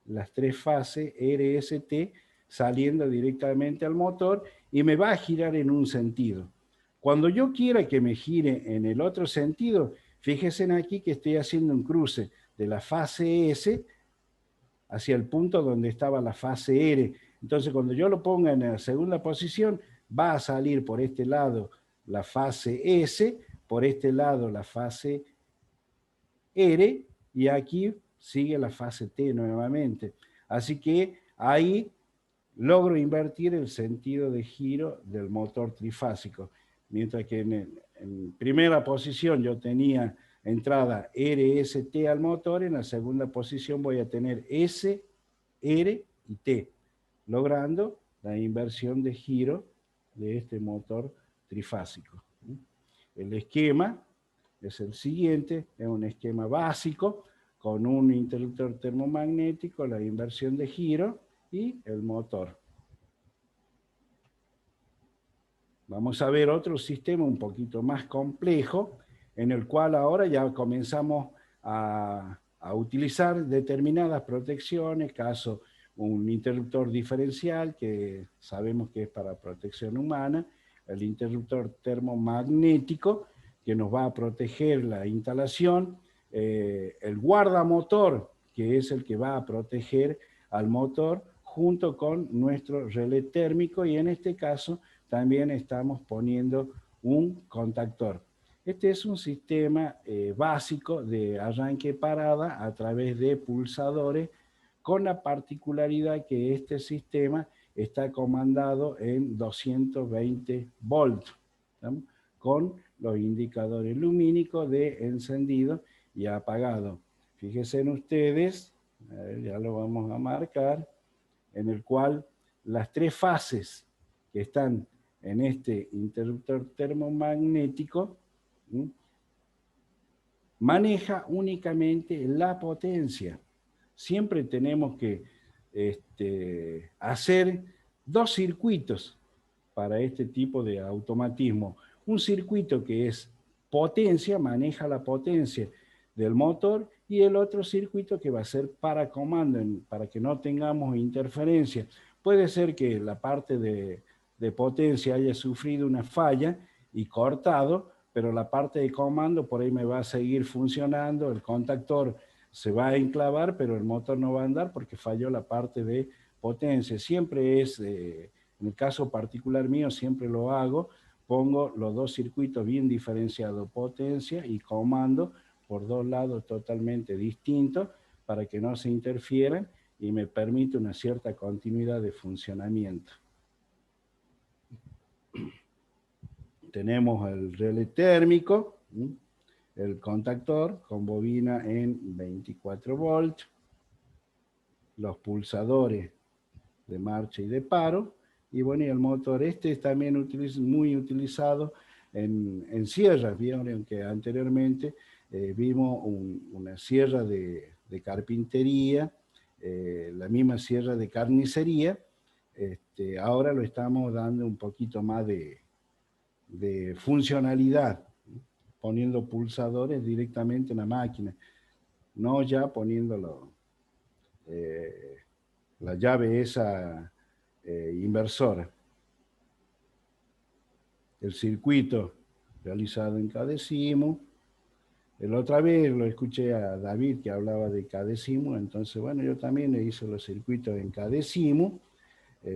las 3 fases RST saliendo directamente al motor y me va a girar en un sentido. Cuando yo quiera que me gire en el otro sentido, fíjense aquí que estoy haciendo un cruce de la fase S hacia el punto donde estaba la fase R. Entonces, cuando yo lo ponga en la segunda posición, va a salir por este lado la fase S, por este lado la fase R, y aquí sigue la fase T nuevamente. Así que ahí logro invertir el sentido de giro del motor trifásico. Mientras que en primera posición yo tenía entrada RST al motor, en la segunda posición voy a tener S, R y T, logrando la inversión de giro de este motor trifásico. El esquema es el siguiente, es un esquema básico con un interruptor termomagnético, la inversión de giro y el motor. Vamos a ver otro sistema un poquito más complejo, en el cual ahora ya comenzamos a utilizar determinadas protecciones, caso un interruptor diferencial, que sabemos que es para protección humana, el interruptor termomagnético, que nos va a proteger la instalación, el guardamotor, que es el que va a proteger al motor, junto con nuestro relé térmico, y en este caso también estamos poniendo un contactor. Este es un sistema básico de arranque parada a través de pulsadores, con la particularidad que este sistema está comandado en 220 volts, ¿sí? Con los indicadores lumínicos de encendido y apagado. Fíjense en ustedes, a ver, ya lo vamos a marcar, en el cual las 3 fases que están en este interruptor termomagnético, ¿sí?, maneja únicamente la potencia. Siempre tenemos que hacer 2 circuitos para este tipo de automatismo. Un circuito que es potencia, maneja la potencia del motor, y el otro circuito que va a ser para comando, para que no tengamos interferencia. Puede ser que la parte de potencia haya sufrido una falla y cortado, pero la parte de comando por ahí me va a seguir funcionando, el contactor se va a enclavar, pero el motor no va a andar porque falló la parte de potencia. Siempre es, en el caso particular mío, siempre lo hago, pongo los 2 circuitos bien diferenciados, potencia y comando, por 2 lados totalmente distintos, para que no se interfieran y me permite una cierta continuidad de funcionamiento. Tenemos el relé térmico, el contactor con bobina en 24 volts, los pulsadores de marcha y de paro, y bueno, y el motor. Este es también muy utilizado en sierras. Vieron que anteriormente vimos una sierra de carpintería, la misma sierra de carnicería. Ahora lo estamos dando un poquito más de funcionalidad, poniendo pulsadores directamente en la máquina, no ya poniéndolo la llave esa inversora. El circuito realizado en cadecimo. La otra vez lo escuché a David que hablaba de cadecimo, entonces bueno, yo también le hice los circuitos en cadecimo,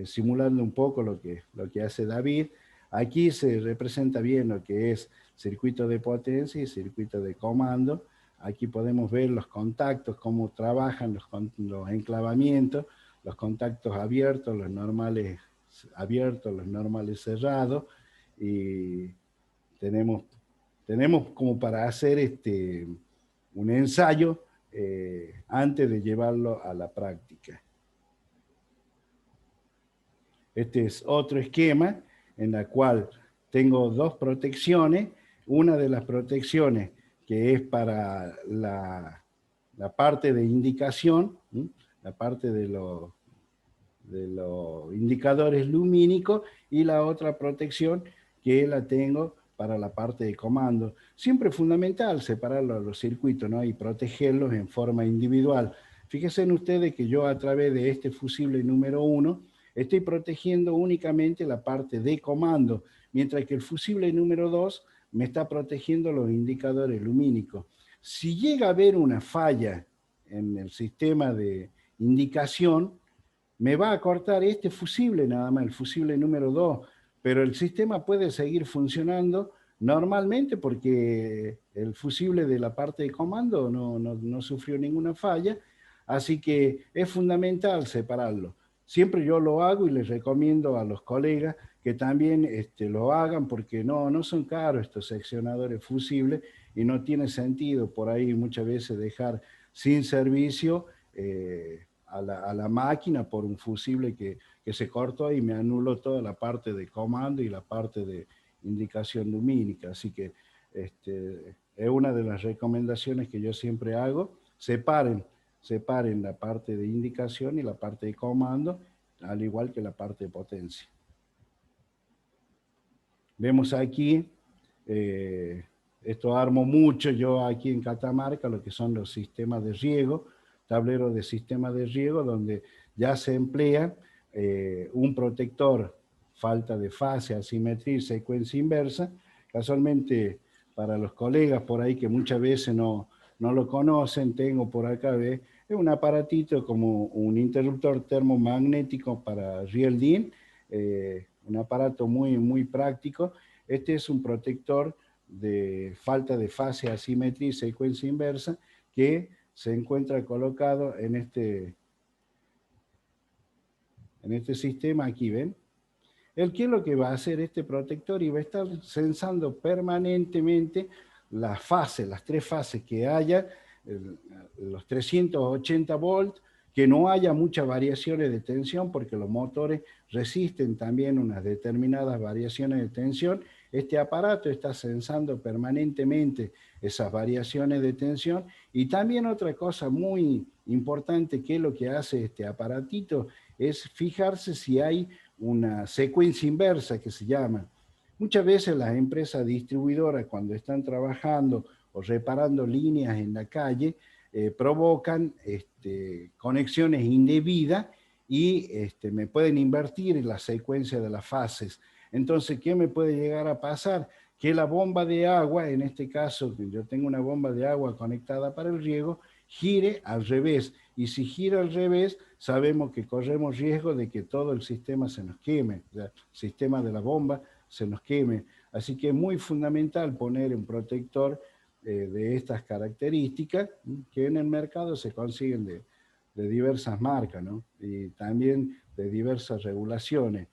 simulando un poco lo que hace David. Aquí se representa bien lo que es circuito de potencia y circuito de comando. Aquí podemos ver los contactos, cómo trabajan los enclavamientos, los contactos abiertos, los normales abiertos, los normales cerrados, y tenemos tenemos como para hacer un ensayo antes de llevarlo a la práctica. Este es otro esquema en la cual tengo dos protecciones. Una de las protecciones que es para la parte de indicación, ¿sí? La parte de los indicadores lumínicos, y la otra protección que la tengo para la parte de comando. Siempre es fundamental separar los circuitos, ¿no? Y protegerlos en forma individual. Fíjense en ustedes que yo a través de este fusible número 1 estoy protegiendo únicamente la parte de comando, mientras que el fusible número 2 me está protegiendo los indicadores lumínicos. Si llega a haber una falla en el sistema de indicación, me va a cortar este fusible nada más, el fusible número 2, pero el sistema puede seguir funcionando normalmente porque el fusible de la parte de comando no sufrió ninguna falla, así que es fundamental separarlo. Siempre yo lo hago y les recomiendo a los colegas que también lo hagan, porque no son caros estos seccionadores fusibles y no tiene sentido por ahí muchas veces dejar sin servicio a la máquina por un fusible que se cortó y me anuló toda la parte de comando y la parte de indicación lumínica. Así que es una de las recomendaciones que yo siempre hago. Separen la parte de indicación y la parte de comando, al igual que la parte de potencia. Vemos aquí, esto armo mucho yo aquí en Catamarca, lo que son los sistemas de riego, tablero de sistema de riego, donde ya se emplea un protector falta de fase, asimetría y secuencia inversa. Casualmente, para los colegas por ahí que muchas veces no lo conocen, tengo por acá, es un aparatito como un interruptor termomagnético para Real DIN, un aparato muy práctico. Este es un protector de falta de fase, asimetría y secuencia inversa que se encuentra colocado en este sistema aquí, ¿ven? ¿Qué es lo que va a hacer este protector? Y va a estar sensando permanentemente las fases, las tres fases que haya, los 380 volts, que no haya muchas variaciones de tensión, porque los motores resisten también unas determinadas variaciones de tensión. Este aparato está sensando permanentemente esas variaciones de tensión. Y también otra cosa muy importante que es lo que hace este aparatito es fijarse si hay una secuencia inversa que se llama. Muchas veces las empresas distribuidoras, cuando están trabajando o reparando líneas en la calle, provocan conexiones indebidas y me pueden invertir la secuencia de las fases. Entonces, ¿qué me puede llegar a pasar? Que la bomba de agua, en este caso, yo tengo una bomba de agua conectada para el riego, gire al revés. Y si gira al revés, sabemos que corremos riesgo de que todo el sistema se nos queme, el sistema de la bomba se nos queme. Así que es muy fundamental poner un protector de estas características, que en el mercado se consiguen de diversas marcas, ¿no? Y también de diversas regulaciones.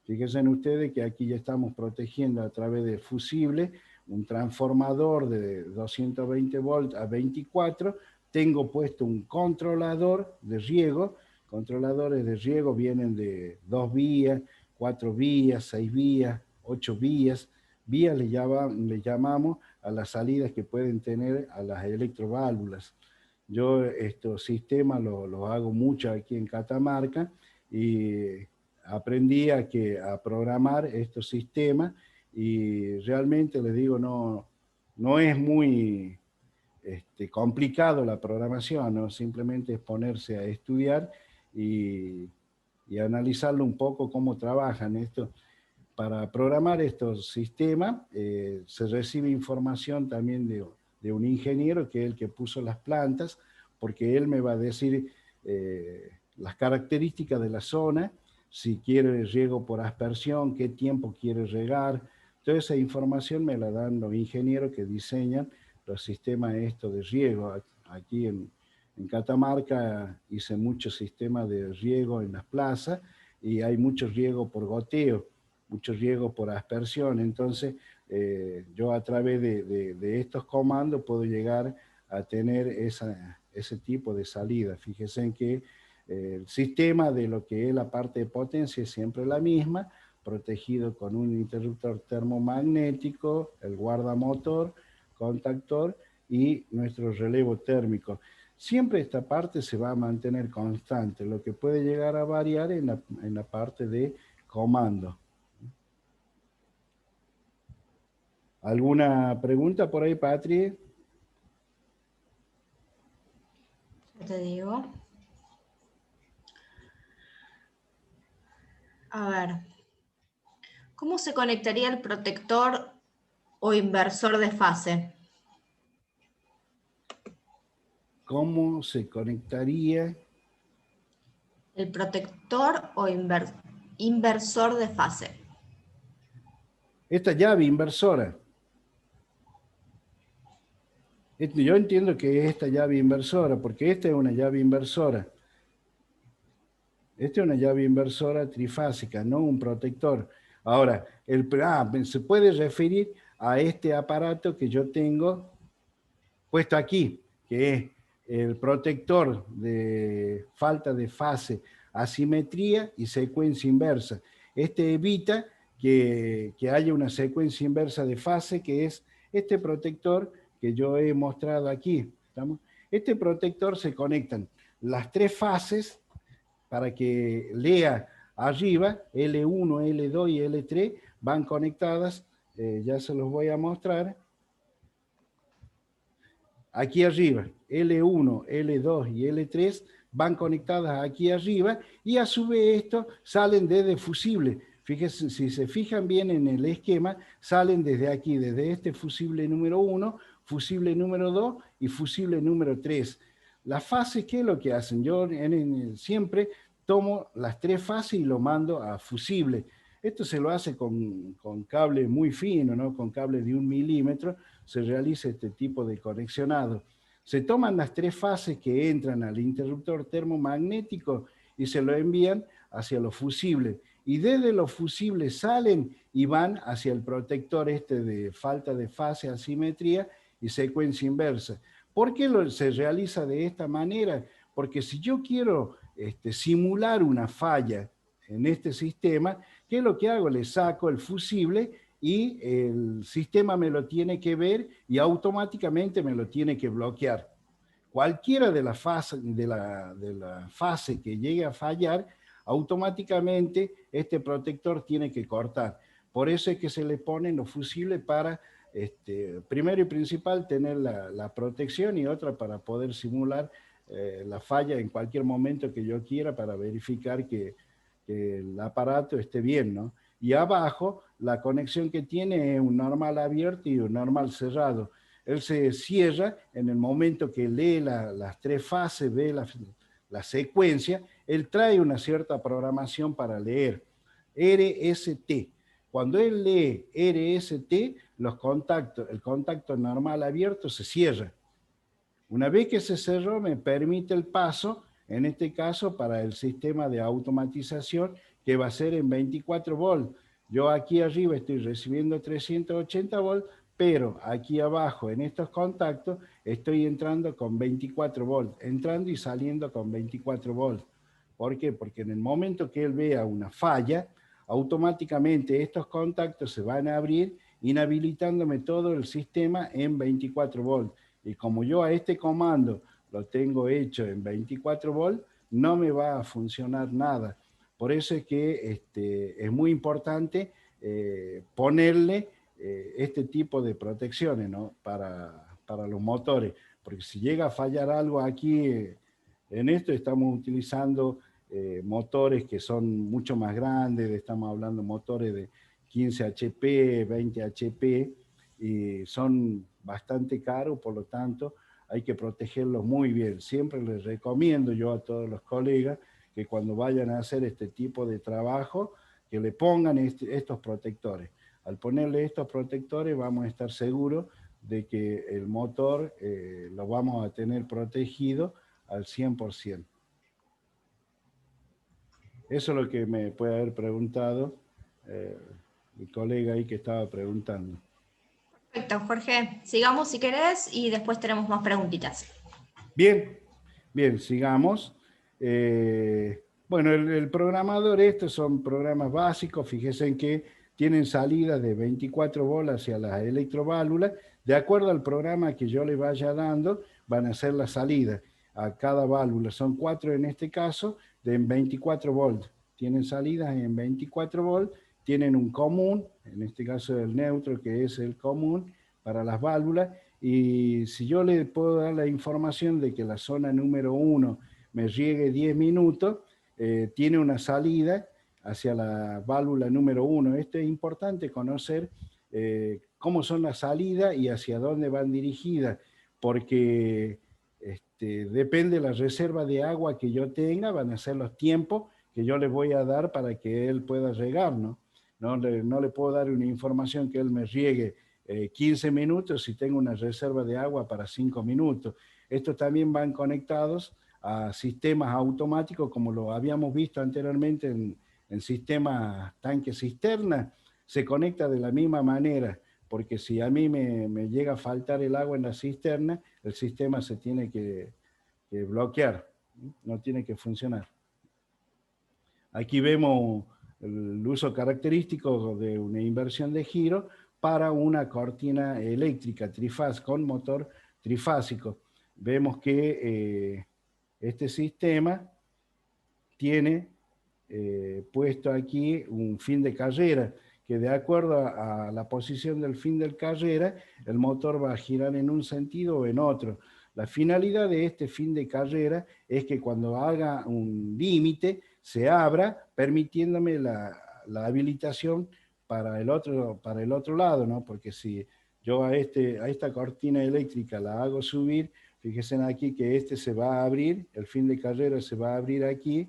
Fíjense en ustedes que aquí ya estamos protegiendo a través de fusible un transformador de 220 volts a 24. Tengo puesto un controlador de riego. Controladores de riego vienen de 2 vías, 4 vías, 6 vías, 8 vías. Vías le llamamos a las salidas que pueden tener a las electroválvulas. Yo estos sistemas los hago mucho aquí en Catamarca y aprendí a programar estos sistemas, y realmente les digo, no es muy complicado la programación, ¿no? Simplemente es ponerse a estudiar y analizarlo un poco cómo trabajan esto. Para programar estos sistemas se recibe información también de un ingeniero, que es el que puso las plantas, porque él me va a decir las características de la zona, si quiere riego por aspersión, qué tiempo quiere regar. Toda esa información me la dan los ingenieros que diseñan los sistemas estos de riego. Aquí en Catamarca hice muchos sistemas de riego en las plazas, y hay mucho riego por goteo, mucho riego por aspersión. Entonces yo a través de estos comandos puedo llegar a tener ese tipo de salida. Fíjense en que el sistema de lo que es la parte de potencia es siempre la misma, protegido con un interruptor termomagnético, el guardamotor, contactor y nuestro relevo térmico. Siempre esta parte se va a mantener constante, lo que puede llegar a variar en la parte de comando. ¿Alguna pregunta por ahí, Patri? Ya te digo. A ver. ¿Cómo se conectaría el protector o inversor de fase? ¿Cómo se conectaría? El protector o inversor de fase. Esta llave inversora. Yo entiendo que es esta llave inversora, porque esta es una llave inversora. Esta es una llave inversora trifásica, no un protector. Ahora, se puede referir a este aparato que yo tengo puesto aquí, que es el protector de falta de fase, asimetría y secuencia inversa. Este evita que haya una secuencia inversa de fase, que es este protector que yo he mostrado aquí. ¿Estamos? Este protector se conectan las tres fases para que lea arriba, L1, L2 y L3 van conectadas, ya se los voy a mostrar. Aquí arriba, L1, L2 y L3 van conectadas aquí arriba y a su vez estos salen desde fusible. Fíjense, si se fijan bien en el esquema, salen desde aquí, desde este fusible número 1, fusible número 2 y fusible número 3. Las fases, ¿qué es lo que hacen? Yo siempre tomo las tres fases y lo mando a fusible. Esto se lo hace con cable muy fino, ¿no? Con cable de 1 milímetro, se realiza este tipo de conexionado. Se toman las tres fases que entran al interruptor termomagnético y se lo envían hacia los fusibles. Y desde los fusibles salen y van hacia el protector este de falta de fase, asimetría y secuencia inversa. ¿Por qué se realiza de esta manera? Porque si yo quiero simular una falla en este sistema, ¿qué es lo que hago? Le saco el fusible y el sistema me lo tiene que ver y automáticamente me lo tiene que bloquear. Cualquiera de la fase que llegue a fallar, automáticamente este protector tiene que cortar. Por eso es que se le ponen los fusibles para, primero y principal, tener la protección y otra para poder simular la falla en cualquier momento que yo quiera para verificar que el aparato esté bien, ¿no? Y abajo, la conexión que tiene es un normal abierto y un normal cerrado. Él se cierra en el momento que lee las tres fases, ve la secuencia, él trae una cierta programación para leer. RST. Cuando él lee RST, el contacto normal abierto se cierra. Una vez que se cerró, me permite el paso, en este caso, para el sistema de automatización, que va a ser en 24 volts. Yo aquí arriba estoy recibiendo 380 volts, pero aquí abajo, en estos contactos, estoy entrando con 24 volts, entrando y saliendo con 24 volts. ¿Por qué? Porque en el momento que él vea una falla, automáticamente estos contactos se van a abrir, inhabilitándome todo el sistema en 24 volts. Y como yo a este comando lo tengo hecho en 24 volts, no me va a funcionar nada. Por eso es que es muy importante ponerle este tipo de protecciones, ¿no? Para los motores. Porque si llega a fallar algo aquí en esto, estamos utilizando motores que son mucho más grandes, estamos hablando de motores de 15 HP, 20 HP, y son bastante caros, por lo tanto hay que protegerlos muy bien. Siempre les recomiendo yo a todos los colegas que cuando vayan a hacer este tipo de trabajo, que le pongan estos protectores. Al ponerle estos protectores vamos a estar seguros de que el motor lo vamos a tener protegido al 100%. Eso es lo que me puede haber preguntado mi colega ahí que estaba preguntando. Perfecto, Jorge. Sigamos si querés y después tenemos más preguntitas. Bien, bien, sigamos. Bueno, el programador, estos son programas básicos, fíjense en que tienen salida de 24 bolas hacia las electroválvulas. De acuerdo al programa que yo le vaya dando, van a ser la salida a cada válvula. Son 4 en este caso, de 24 volts. Tienen salidas en 24 volts, tienen un común, en este caso el neutro, que es el común para las válvulas. Y si yo le puedo dar la información de que la zona número 1 me riegue 10 minutos, tiene una salida hacia la válvula número 1. Esto es importante conocer cómo son las salidas y hacia dónde van dirigidas, porque depende de la reserva de agua que yo tenga, van a ser los tiempos que yo le voy a dar para que él pueda regar, ¿no? No le puedo dar una información que él me riegue 15 minutos si tengo una reserva de agua para 5 minutos. Estos también van conectados a sistemas automáticos, como lo habíamos visto anteriormente en sistemas tanque-cisterna. Se conecta de la misma manera, porque si a mí me llega a faltar el agua en la cisterna, el sistema se tiene que bloquear, no tiene que funcionar. Aquí vemos el uso característico de una inversión de giro para una cortina eléctrica trifásica con motor trifásico. Vemos que este sistema tiene puesto aquí un fin de carrera, que de acuerdo a la posición del fin de carrera, el motor va a girar en un sentido o en otro. La finalidad de este fin de carrera es que cuando haga un límite se abra, permitiéndome la habilitación para el otro lado, ¿no? Porque si yo a esta cortina eléctrica la hago subir, fíjense aquí que se va a abrir, el fin de carrera se va a abrir aquí,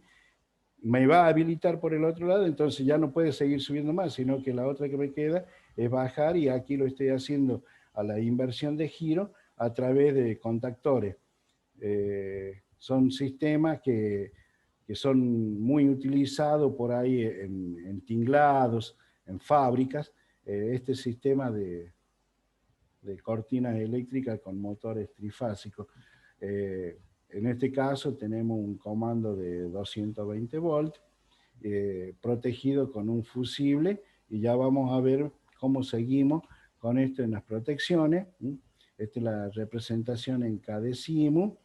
me va a habilitar por el otro lado, entonces ya no puede seguir subiendo más, sino que la otra que me queda es bajar, y aquí lo estoy haciendo a la inversión de giro a través de contactores. Son sistemas que son muy utilizados por ahí en tinglados, en fábricas, este sistema de cortinas eléctricas con motores trifásicos. En este caso tenemos un comando de 220 volts, protegido con un fusible, y ya vamos a ver cómo seguimos con esto en las protecciones. Esta es la representación en KDESIMU,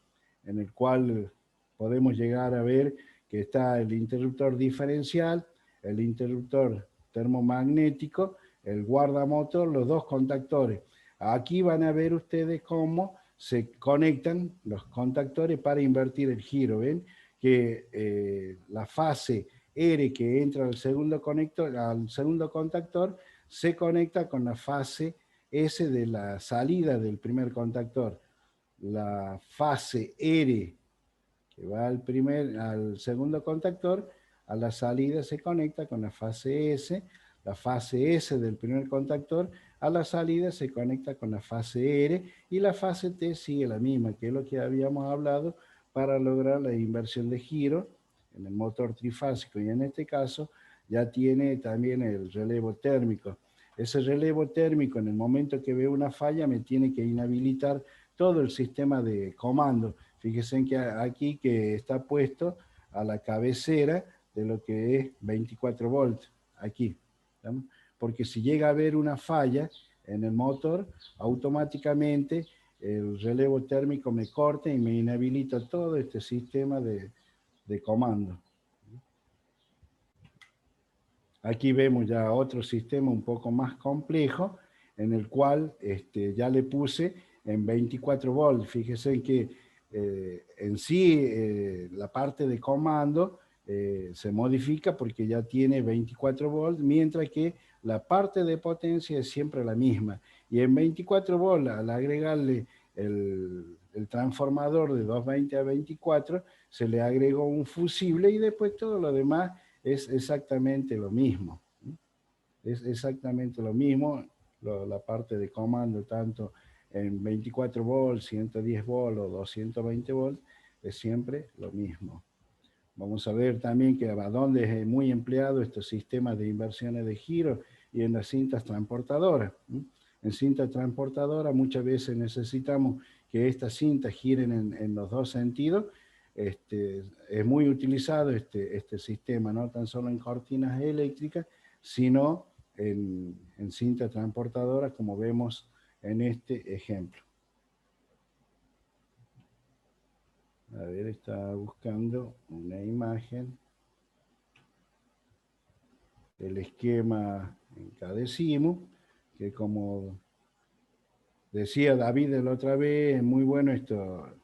en el cual podemos llegar a ver que está el interruptor diferencial, el interruptor termomagnético, el guardamotor, los dos contactores. Aquí van a ver ustedes cómo se conectan los contactores para invertir el giro. ¿Ven? Que la fase R que entra al segundo contactor se conecta con la fase S de la salida del primer contactor. La fase R que va al segundo contactor, a la salida se conecta con la fase S del primer contactor, a la salida se conecta con la fase R, y la fase T sigue la misma, que es lo que habíamos hablado para lograr la inversión de giro en el motor trifásico, y en este caso ya tiene también el relevo térmico. Ese relevo térmico, en el momento que veo una falla, me tiene que inhabilitar todo el sistema de comando. Fíjense que aquí que está puesto a la cabecera de lo que es 24 volts, aquí. ¿Estamos? Porque si llega a haber una falla en el motor, automáticamente el relevo térmico me corta y me inhabilita todo este sistema de comando. Aquí vemos ya otro sistema un poco más complejo, en el cual ya le puse en 24 volts. Fíjense que en sí la parte de comando se modifica porque ya tiene 24 volts, mientras que la parte de potencia es siempre la misma. Y en 24 volts, al agregarle el transformador de 220 a 24, se le agregó un fusible, y después todo lo demás es exactamente lo mismo. Es exactamente lo mismo, la parte de comando, tanto en 24 volts, 110 volts o 220 volts, es siempre lo mismo. Vamos a ver también que a dónde es muy empleado estos sistemas de inversiones de giro, y en las cintas transportadoras. En cinta transportadora muchas veces necesitamos que estas cintas giren en los dos sentidos. Es muy utilizado este sistema, no tan solo en cortinas eléctricas, sino en cinta transportadora, como vemos en este ejemplo. A ver, estaba buscando una imagen. El esquema en Cadecimu, que como decía David la otra vez, es muy bueno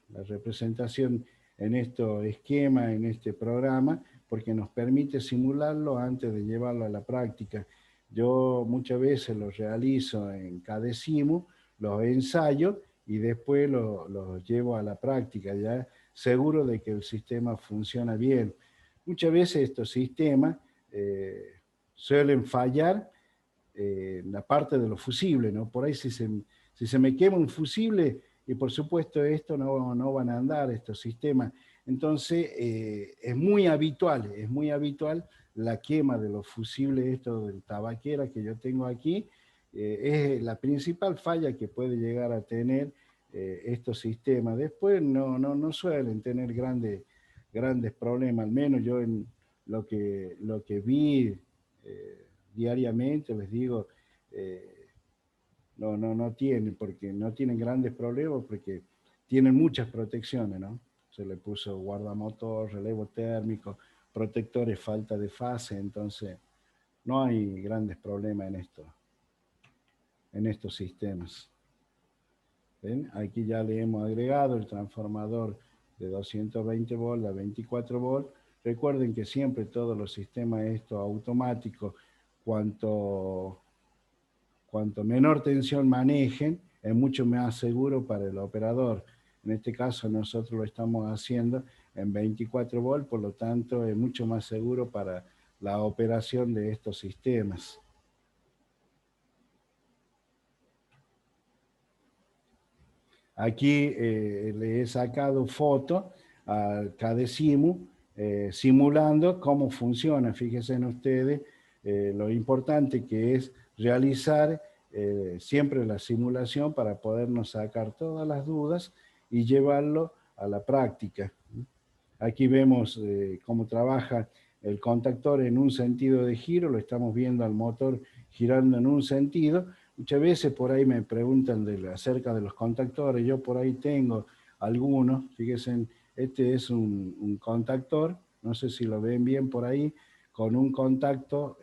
la representación en este esquema, en este programa, porque nos permite simularlo antes de llevarlo a la práctica. Yo muchas veces lo realizo en Cadecimu, los ensayo y después los llevo a la práctica, ya seguro de que el sistema funciona bien. Muchas veces estos sistemas suelen fallar en la parte de los fusibles, ¿no? Por ahí si se me quema un fusible, y por supuesto esto no van a andar, estos sistemas. Entonces es muy habitual la quema de los fusibles estos de tabaquera que yo tengo aquí. Es la principal falla que puede llegar a tener estos sistemas. Después no suelen tener grandes problemas, al menos yo en lo que vi diariamente, les digo, no tienen, porque no tienen grandes problemas, porque tienen muchas protecciones, ¿no? Se le puso guardamotor, relevo térmico, protectores, falta de fase, entonces no hay grandes problemas en estos sistemas. ¿Ven? Aquí ya le hemos agregado el transformador de 220 volts a 24 volts. Recuerden que siempre todos los sistemas estos automáticos, cuanto menor tensión manejen, es mucho más seguro para el operador. En este caso nosotros lo estamos haciendo en 24 volts, por lo tanto es mucho más seguro para la operación de estos sistemas. Aquí le he sacado foto al Cadecimu, simulando cómo funciona. Fíjense en ustedes lo importante que es realizar siempre la simulación para podernos sacar todas las dudas y llevarlo a la práctica. Aquí vemos cómo trabaja el contactor en un sentido de giro, lo estamos viendo al motor girando en un sentido. Muchas veces por ahí me preguntan acerca de los contactores, yo por ahí tengo algunos, fíjense, este es un contactor, no sé si lo ven bien por ahí, con un contacto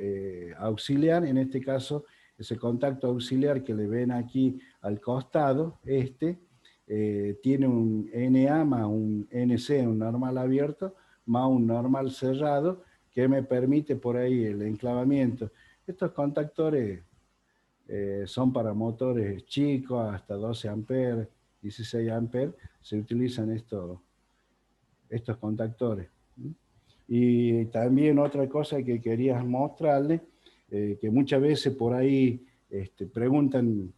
auxiliar, en este caso ese contacto auxiliar que le ven aquí al costado, tiene un NA más un NC, un normal abierto, más un normal cerrado, que me permite por ahí el enclavamiento. Estos contactores son para motores chicos, hasta 12 amperes, 16 amperes, se utilizan estos contactores. Y también otra cosa que quería mostrarles, que muchas veces por ahí preguntan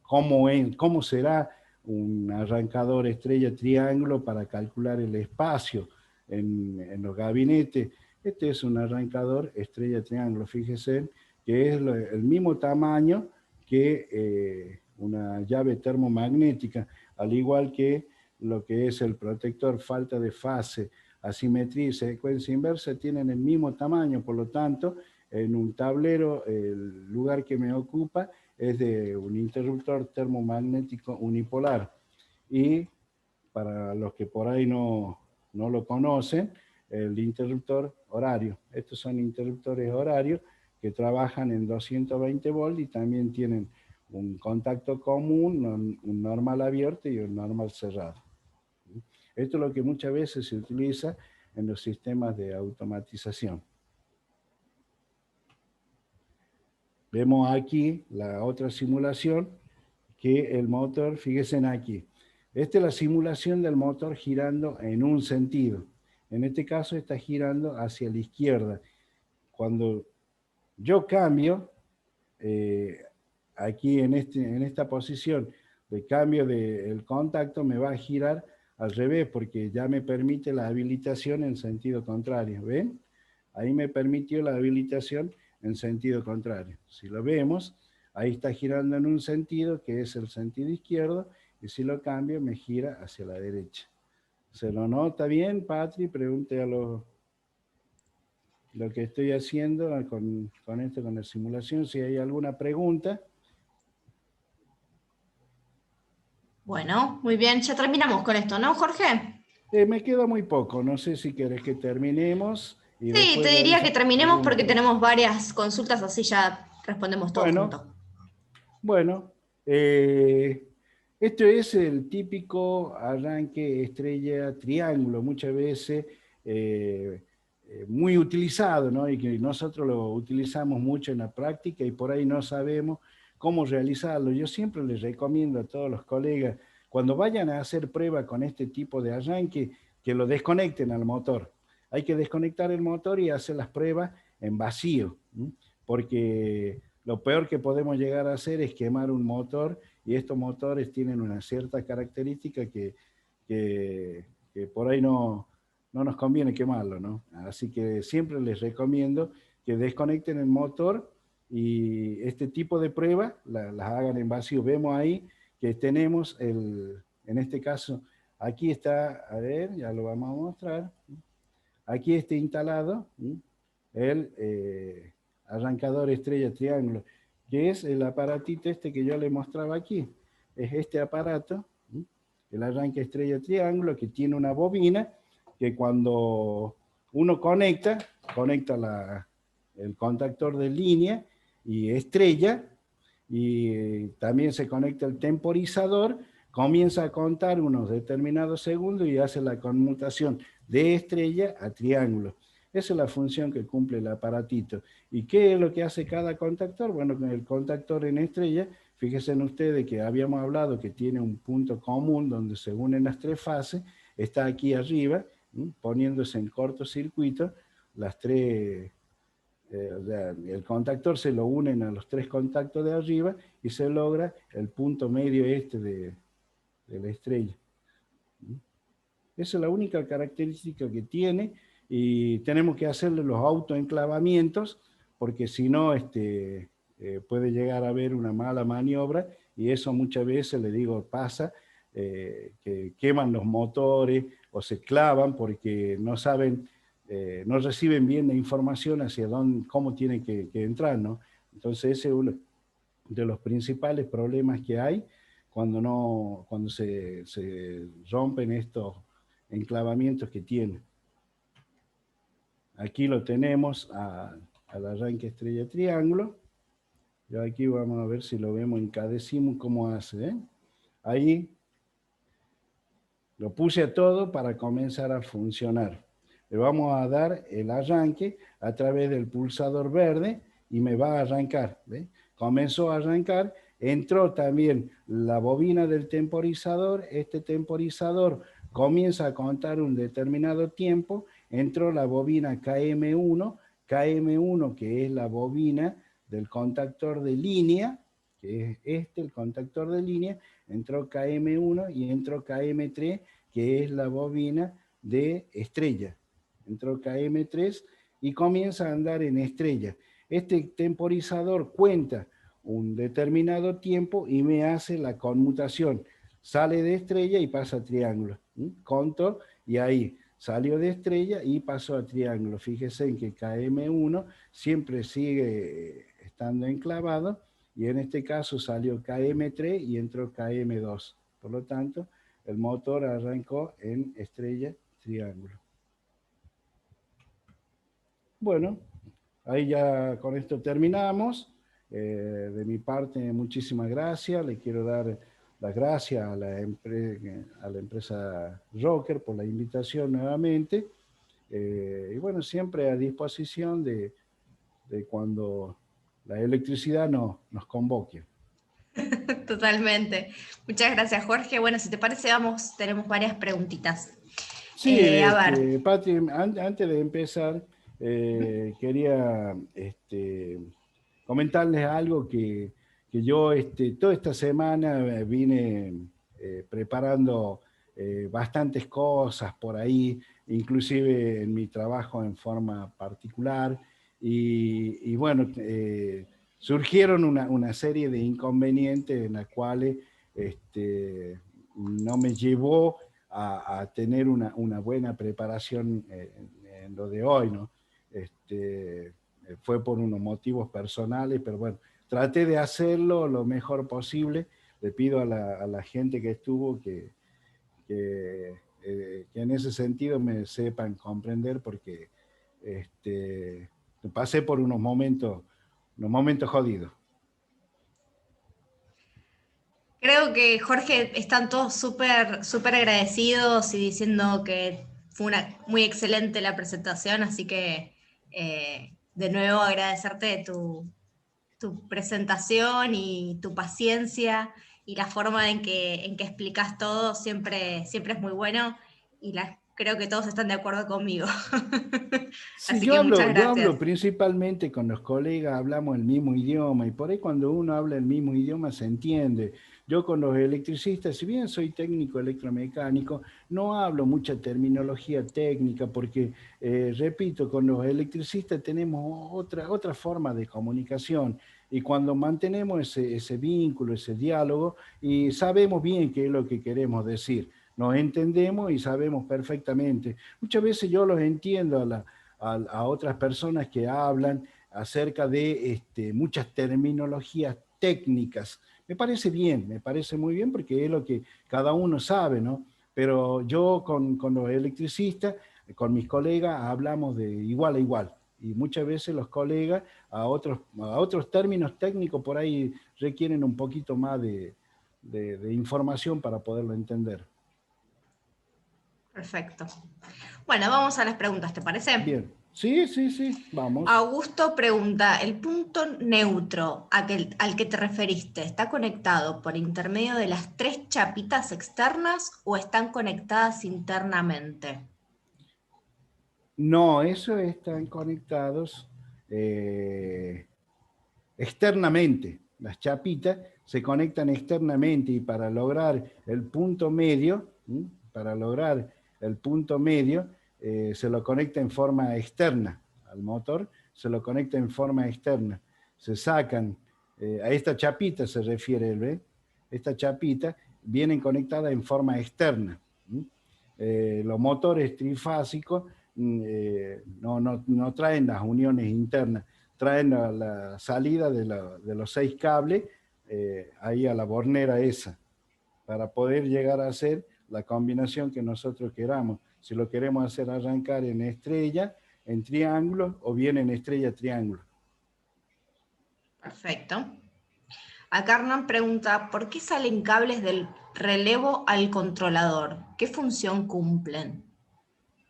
cómo será un arrancador estrella triángulo para calcular el espacio en los gabinetes. Este es un arrancador estrella triángulo, fíjense que es el mismo tamaño que una llave termomagnética, al igual que lo que es el protector falta de fase, asimetría y secuencia inversa, tienen el mismo tamaño, por lo tanto, en un tablero el lugar que me ocupa es de un interruptor termomagnético unipolar. Y para los que por ahí no lo conocen, el interruptor horario. Estos son interruptores horarios que trabajan en 220 volts y también tienen un contacto común, un normal abierto y un normal cerrado. Esto es lo que muchas veces se utiliza en los sistemas de automatización. Vemos aquí la otra simulación, que el motor, fíjense aquí, esta es la simulación del motor girando en un sentido. En este caso está girando hacia la izquierda. Cuando yo cambio, aquí en esta posición de cambio del contacto, me va a girar al revés, porque ya me permite la habilitación en sentido contrario. ¿Ven? Ahí me permitió la habilitación en sentido contrario. Si lo vemos, ahí está girando en un sentido que es el sentido izquierdo, y si lo cambio me gira hacia la derecha. ¿Se lo nota bien, Patri? Pregunte a lo que estoy haciendo con esto, con la simulación, si hay alguna pregunta. Bueno, muy bien, ya terminamos con esto, ¿no, Jorge? Me queda muy poco, no sé si querés que terminemos y Sí, te después diría que realizamos terminemos alguna porque pregunta. tenemos varias consultas, así ya respondemos todos juntos. Bueno, bueno, esto es el típico arranque estrella triángulo, muchas veces muy utilizado, ¿no? Y que nosotros lo utilizamos mucho en la práctica y por ahí no sabemos cómo realizarlo. Yo siempre les recomiendo a todos los colegas, cuando vayan a hacer prueba con este tipo de arranque, que lo desconecten al motor. Hay que desconectar el motor y hacer las pruebas en vacío, ¿m? Porque lo peor que podemos llegar a hacer es quemar un motor, y estos motores tienen una cierta característica que por ahí no nos conviene quemarlo, ¿no? Así que siempre les recomiendo que desconecten el motor y este tipo de pruebas las hagan en vacío. Vemos ahí que tenemos en este caso, aquí está, a ver, ya lo vamos a mostrar. Aquí está instalado el arrancador estrella triángulo, que es el aparatito este que yo le mostraba aquí. Es este aparato, el arranque estrella triángulo, que tiene una bobina que cuando uno conecta el contactor de línea y estrella, y también se conecta el temporizador, comienza a contar unos determinados segundos y hace la conmutación de estrella a triángulo. Esa es la función que cumple el aparatito. ¿Y qué es lo que hace cada contactor? Bueno, con el contactor en estrella, fíjense en ustedes que habíamos hablado que tiene un punto común donde se unen las tres fases, está aquí arriba, poniéndose en cortocircuito las tres, o sea, el contactor se lo unen a los tres contactos de arriba y se logra el punto medio este de la estrella. Esa es la única característica que tiene, y tenemos que hacerle los autoenclavamientos porque si no puede llegar a haber una mala maniobra, y eso muchas veces, le digo, pasa, que queman los motores o se clavan porque no saben, no reciben bien la información hacia dónde, cómo tiene que entrar, ¿no? Entonces ese es uno de los principales problemas que hay cuando se rompen estos enclavamientos que tiene. Aquí lo tenemos al arranque estrella triángulo. Y aquí vamos a ver si lo vemos en cada décimo cómo hace, ¿eh? Ahí lo puse a todo para comenzar a funcionar. Le vamos a dar el arranque a través del pulsador verde y me va a arrancar, ¿ve? Comenzó a arrancar, entró también la bobina del temporizador, este temporizador comienza a contar un determinado tiempo, entró la bobina KM1 que es la bobina del contactor de línea, que es el contactor de línea, entró KM1 y entró KM3, que es la bobina de estrella. Entró KM3 y comienza a andar en estrella. Este temporizador cuenta un determinado tiempo y me hace la conmutación. Sale de estrella y pasa a triángulo. Conto y ahí salió de estrella y pasó a triángulo. Fíjese en que KM1 siempre sigue estando enclavado, y en este caso salió KM3 y entró KM2. Por lo tanto, el motor arrancó en estrella triángulo. Bueno, ahí ya con esto terminamos. De mi parte, muchísimas gracias. Le quiero dar las gracias a la empresa Rocker por la invitación nuevamente. Y bueno, siempre a disposición de cuando la electricidad nos convoque. Totalmente. Muchas gracias, Jorge. Bueno, si te parece, tenemos varias preguntitas. Sí, A ver. Patri, antes de empezar, quería comentarles algo que yo toda esta semana vine preparando bastantes cosas por ahí, inclusive en mi trabajo en forma particular, y bueno, surgieron una serie de inconvenientes en las cuales no me llevó a tener una buena preparación en lo de hoy, ¿no? Fue por unos motivos personales, pero bueno, traté de hacerlo lo mejor posible. Le pido a la gente que estuvo que en ese sentido me sepan comprender, porque pasé por unos momentos jodidos. Creo que Jorge están todos súper agradecidos y diciendo que fue muy excelente la presentación, así que de nuevo agradecerte tu presentación y tu paciencia y la forma en que explicas todo siempre es muy bueno y creo que todos están de acuerdo conmigo. Sí, Así que muchas yo hablo gracias. principalmente con los colegas, hablamos el mismo idioma, y por ahí cuando uno habla el mismo idioma se entiende. Yo con los electricistas, si bien soy técnico electromecánico, no hablo mucha terminología técnica porque, repito, con los electricistas tenemos otra forma de comunicación, y cuando mantenemos ese vínculo, ese diálogo, y sabemos bien qué es lo que queremos decir, nos entendemos y sabemos perfectamente. Muchas veces yo los entiendo a otras personas que hablan acerca de muchas terminologías técnicas. Me parece bien, me parece muy bien, porque es lo que cada uno sabe, ¿no? Pero yo con los electricistas, con mis colegas, hablamos de igual a igual. Y muchas veces los colegas a otros términos técnicos por ahí requieren un poquito más de información para poderlo entender. Perfecto. Bueno, vamos a las preguntas, ¿te parece? Bien, sí, sí, sí, vamos. Augusto pregunta, ¿el punto neutro al que te referiste está conectado por intermedio de las tres chapitas externas o están conectadas internamente? No, eso están conectados eh, externamente. Las chapitas se conectan externamente, y para lograr el punto medio, ¿m? Para lograr el punto medio, se lo conecta en forma externa al motor, se lo conecta en forma externa. Se sacan, a esta chapita se refiere él, ¿ve? Esta chapita vienen conectadas en forma externa. ¿M? Los motores trifásicos no traen las uniones internas, traen la salida de los 6 cables ahí a la bornera esa, para poder llegar a hacer la combinación que nosotros queramos. Si lo queremos hacer arrancar en estrella, en triángulo, o bien en estrella-triángulo. Perfecto. Acá Hernán pregunta, ¿por qué salen cables del relevo al controlador? ¿Qué función cumplen?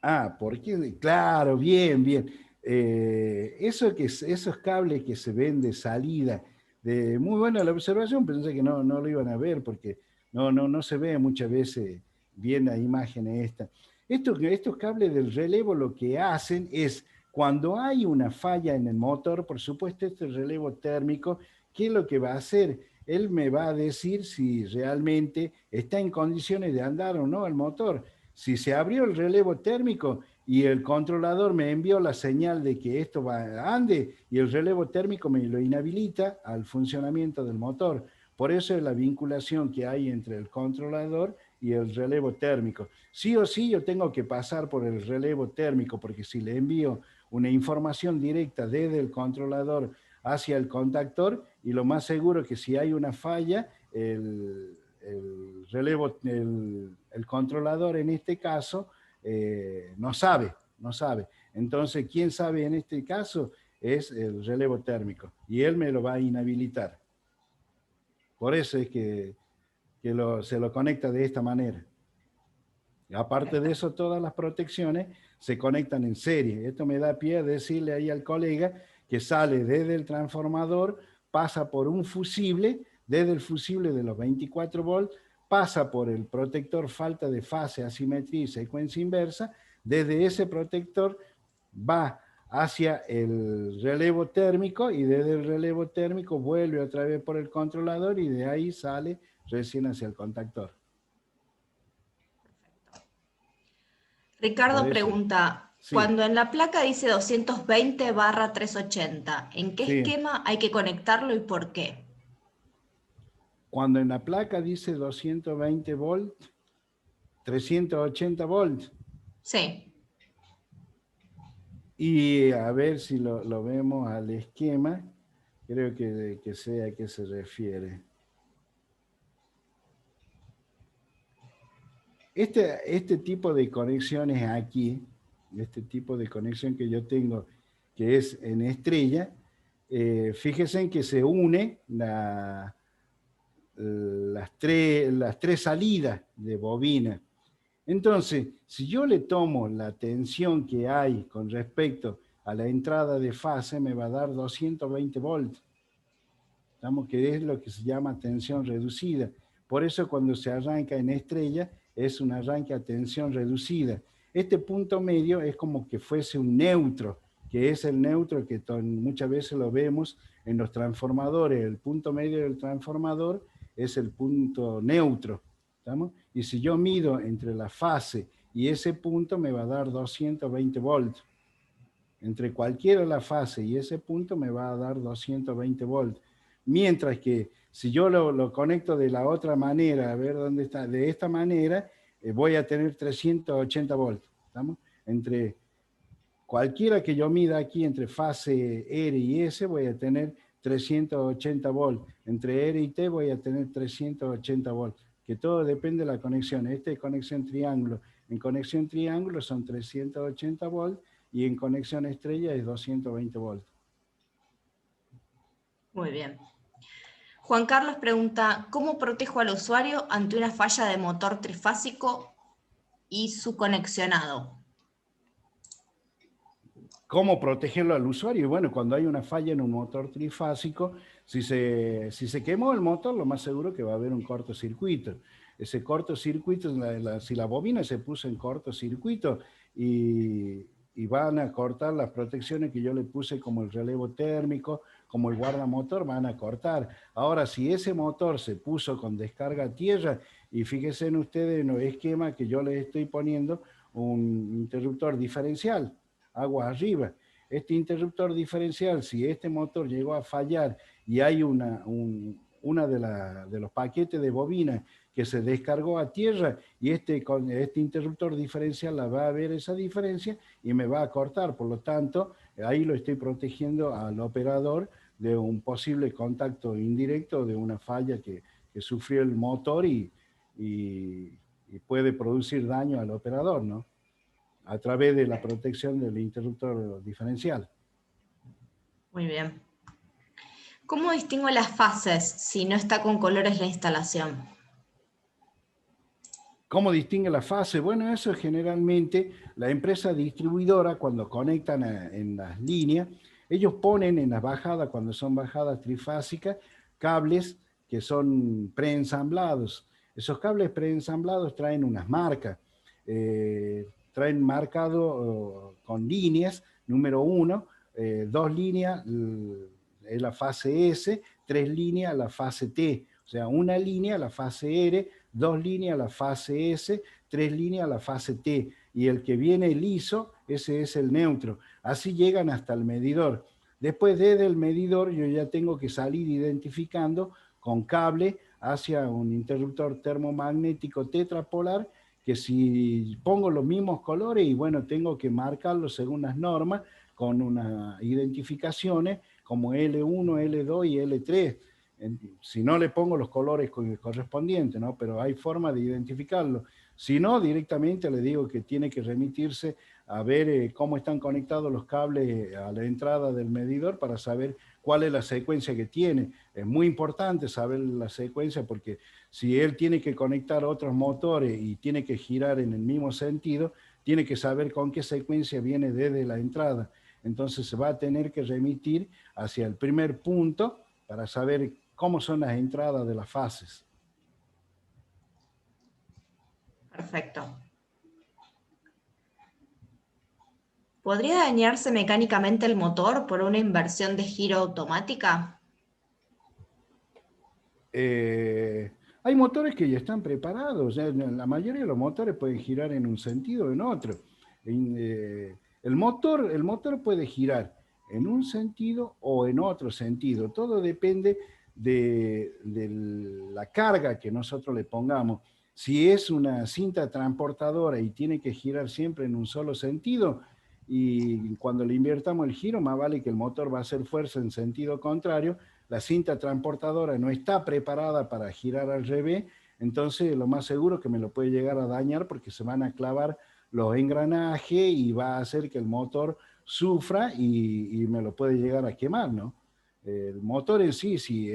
Ah, porque, claro, bien, bien. Esos cables que se ven de salida, muy buena la observación, pensé que no lo iban a ver, porque no se ve muchas veces bien la imagen esta. Estos cables del relevo lo que hacen es, cuando hay una falla en el motor, por supuesto, este relevo térmico, ¿qué es lo que va a hacer? Él me va a decir si realmente está en condiciones de andar o no el motor. Si se abrió el relevo térmico y el controlador me envió la señal de que esto ande, y el relevo térmico me lo inhabilita al funcionamiento del motor. Por eso es la vinculación que hay entre el controlador y el relevo térmico. Sí o sí yo tengo que pasar por el relevo térmico, porque si le envío una información directa desde el controlador hacia el contactor, y lo más seguro es que si hay una falla, el controlador en este caso no sabe. Entonces, ¿quién sabe en este caso? Es el relevo térmico, y él me lo va a inhabilitar. Por eso es que se lo conecta de esta manera. Aparte de eso, todas las protecciones se conectan en serie. Esto me da pie a decirle ahí al colega que sale desde el transformador, pasa por un fusible, desde el fusible de los 24 volts, pasa por el protector falta de fase, asimetría y secuencia inversa. Desde ese protector va hacia el relevo térmico, y desde el relevo térmico vuelve otra vez por el controlador, y de ahí sale recién hacia el contactor. Por Ricardo eso. pregunta, Sí, Cuando en la placa dice 220/380, ¿en qué sí. esquema hay que conectarlo y por qué? Cuando en la placa dice 220 volts, 380 volts. Sí, Y a ver si lo vemos al esquema, creo que sé a qué se refiere. Este tipo de conexiones aquí, este tipo de conexión que yo tengo, que es en estrella, fíjense en que se une las tres salidas de bobina. Entonces, si yo le tomo la tensión que hay con respecto a la entrada de fase, me va a dar 220 volts. Estamos que es lo que se llama tensión reducida. Por eso cuando se arranca en estrella es un arranque a tensión reducida. Este punto medio es como que fuese un neutro, que es el neutro que muchas veces lo vemos en los transformadores. El punto medio del transformador es el punto neutro. ¿Estamos? Y si yo mido entre la fase y ese punto me va a dar 220 volts. Entre cualquiera la fase y ese punto me va a dar 220 volts. Mientras que si yo lo conecto de la otra manera, a ver dónde está, de esta manera, voy a tener 380 volts. ¿Estamos? Entre cualquiera que yo mida aquí entre fase R y S voy a tener 380 volts. Entre R y T voy a tener 380 volts. Que todo depende de la conexión. Esta es conexión triángulo. En conexión triángulo son 380 volts y en conexión estrella es 220 volts. muy bien. Juan Carlos pregunta, ¿cómo protejo al usuario ante una falla de motor trifásico y su conexionado? ¿Cómo protegerlo al usuario? Y bueno, cuando hay una falla en un motor trifásico, si se quemó el motor, lo más seguro que va a haber un cortocircuito. Ese cortocircuito, si la bobina se puso en cortocircuito y van a cortar las protecciones que yo le puse como el relevo térmico, como el guardamotor, van a cortar. Ahora, si ese motor se puso con descarga a tierra, y fíjense en ustedes en el esquema que yo les estoy poniendo un interruptor diferencial, aguas arriba. Este interruptor diferencial, si este motor llegó a fallar y hay una de los paquetes de bobina que se descargó a tierra y con este interruptor diferencial la va a ver esa diferencia y me va a cortar. Por lo tanto, ahí lo estoy protegiendo al operador de un posible contacto indirecto de una falla que sufrió el motor y puede producir daño al operador, ¿no? A través de la protección del interruptor diferencial. Muy bien. ¿Cómo distingo las fases si no está con colores la instalación? ¿Cómo distingue la fase? Bueno, eso es generalmente la empresa distribuidora cuando conectan en las líneas, ellos ponen en las bajadas, cuando son bajadas trifásicas, cables que son preensamblados. Esos cables preensamblados traen unas marcas, traen marcado con líneas, número 1, 2 líneas es la fase S, 3 líneas la fase T, o sea, una línea la fase R, 2 líneas la fase S, 3 líneas la fase T, y el que viene liso, ese es el neutro. Así llegan hasta el medidor. Después desde el medidor yo ya tengo que salir identificando con cable hacia un interruptor termomagnético tetrapolar, que si pongo los mismos colores, y bueno, tengo que marcarlos según las normas, con unas identificaciones como L1, L2 y L3. Si no le pongo los colores correspondientes, ¿no? Pero hay forma de identificarlo. Si no, directamente le digo que tiene que remitirse a ver cómo están conectados los cables a la entrada del medidor para saber cuál es la secuencia que tiene. Es muy importante saber la secuencia porque si él tiene que conectar otros motores y tiene que girar en el mismo sentido, tiene que saber con qué secuencia viene desde la entrada. Entonces se va a tener que remitir hacia el primer punto para saber cómo son las entradas de las fases. Perfecto. ¿Podría dañarse mecánicamente el motor por una inversión de giro automática? Hay motores que ya están preparados, la mayoría de los motores pueden girar en un sentido o en otro. El motor puede girar en un sentido o en otro sentido. Todo depende de la carga que nosotros le pongamos. Si es una cinta transportadora y tiene que girar siempre en un solo sentido, y cuando le invirtamos el giro, más vale que el motor va a hacer fuerza en sentido contrario, la cinta transportadora no está preparada para girar al revés, entonces lo más seguro es que me lo puede llegar a dañar porque se van a clavar los engranajes y va a hacer que el motor sufra y me lo puede llegar a quemar, ¿no? El motor en sí, si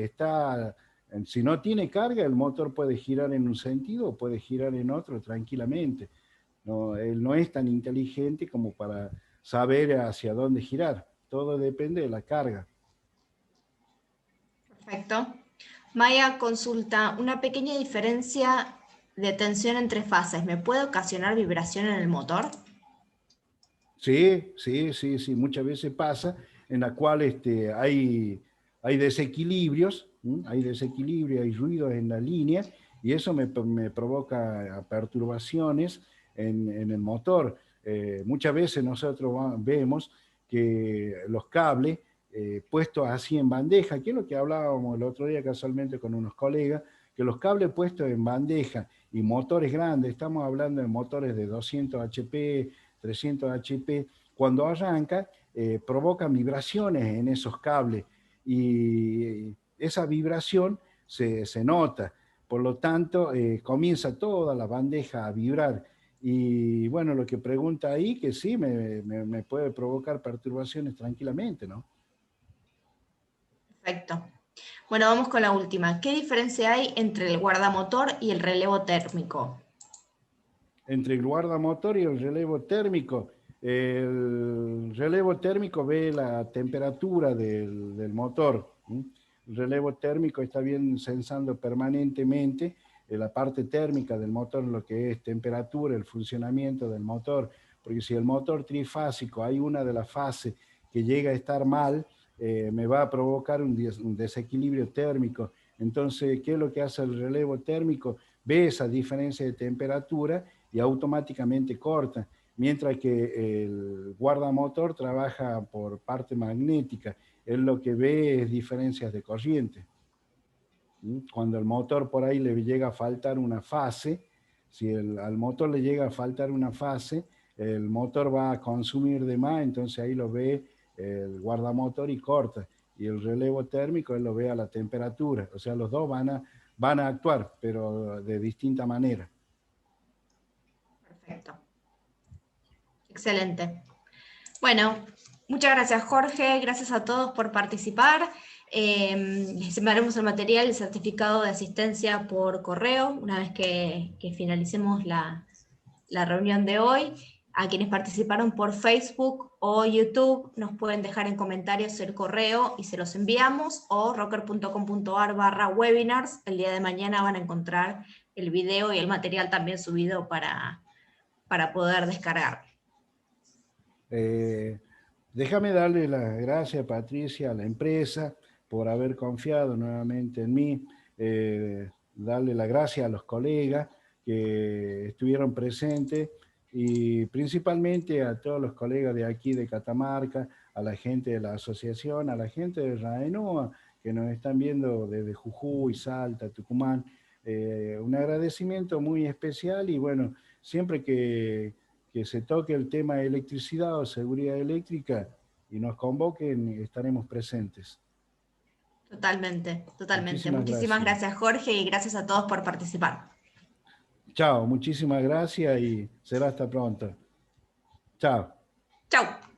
no tiene carga, el motor puede girar en un sentido o puede girar en otro tranquilamente. No, él no es tan inteligente como para saber hacia dónde girar. Todo depende de la carga. Perfecto. Maya consulta, una pequeña diferencia de tensión entre fases, ¿me puede ocasionar vibración en el motor? Sí, sí, sí, sí, muchas veces pasa en la cual hay desequilibrios, hay desequilibrio, hay ruidos en la línea y eso me provoca perturbaciones en el motor. Muchas veces nosotros vemos que los cables puestos así en bandeja, que es lo que hablábamos el otro día casualmente con unos colegas, que los cables puestos en bandeja y motores grandes, estamos hablando de motores de 200 HP, 300 HP, cuando arranca, provoca vibraciones en esos cables y esa vibración se nota. Por lo tanto, comienza toda la bandeja a vibrar. Y bueno, lo que pregunta ahí, que sí, me puede provocar perturbaciones tranquilamente, ¿no? Perfecto. Bueno, vamos con la última. ¿Qué diferencia hay entre el guardamotor y el relevo térmico? Entre el guardamotor y el relevo térmico. El relevo térmico ve la temperatura del motor. El relevo térmico está bien sensando permanentemente la parte térmica del motor, lo que es temperatura, el funcionamiento del motor, porque si el motor trifásico hay una de las fases que llega a estar mal, me va a provocar un desequilibrio térmico. Entonces, ¿qué es lo que hace el relevo térmico? Ve esa diferencia de temperatura y automáticamente corta, mientras que el guardamotor trabaja por parte magnética, él lo que ve es diferencias de corriente. Cuando el motor por ahí le llega a faltar una fase, si al motor le llega a faltar una fase, el motor va a consumir de más, entonces ahí lo ve el guardamotor y corta. Y el relevo térmico, él lo ve a la temperatura. O sea, los dos van a actuar, pero de distinta manera. Perfecto. Excelente. Bueno, muchas gracias Jorge, gracias a todos por participar. Les enviaremos el material, el certificado de asistencia por correo una vez que finalicemos la reunión de hoy. A quienes participaron por Facebook o YouTube nos pueden dejar en comentarios el correo y se los enviamos, o rocker.com.ar/webinars. El día de mañana van a encontrar el video y el material también subido para poder descargar. Déjame darle las gracias, Patricia, a la empresa por haber confiado nuevamente en mí, darle las gracias a los colegas que estuvieron presentes y principalmente a todos los colegas de aquí de Catamarca, a la gente de la asociación, a la gente de Raenoa que nos están viendo desde Jujuy, Salta, Tucumán. Un agradecimiento muy especial y bueno, siempre que se toque el tema de electricidad o seguridad eléctrica y nos convoquen, estaremos presentes. Totalmente, totalmente. Muchísimas Muchísimas gracias Jorge y gracias a todos por participar. Chao, muchísimas gracias y será hasta pronto. Chao. Chau.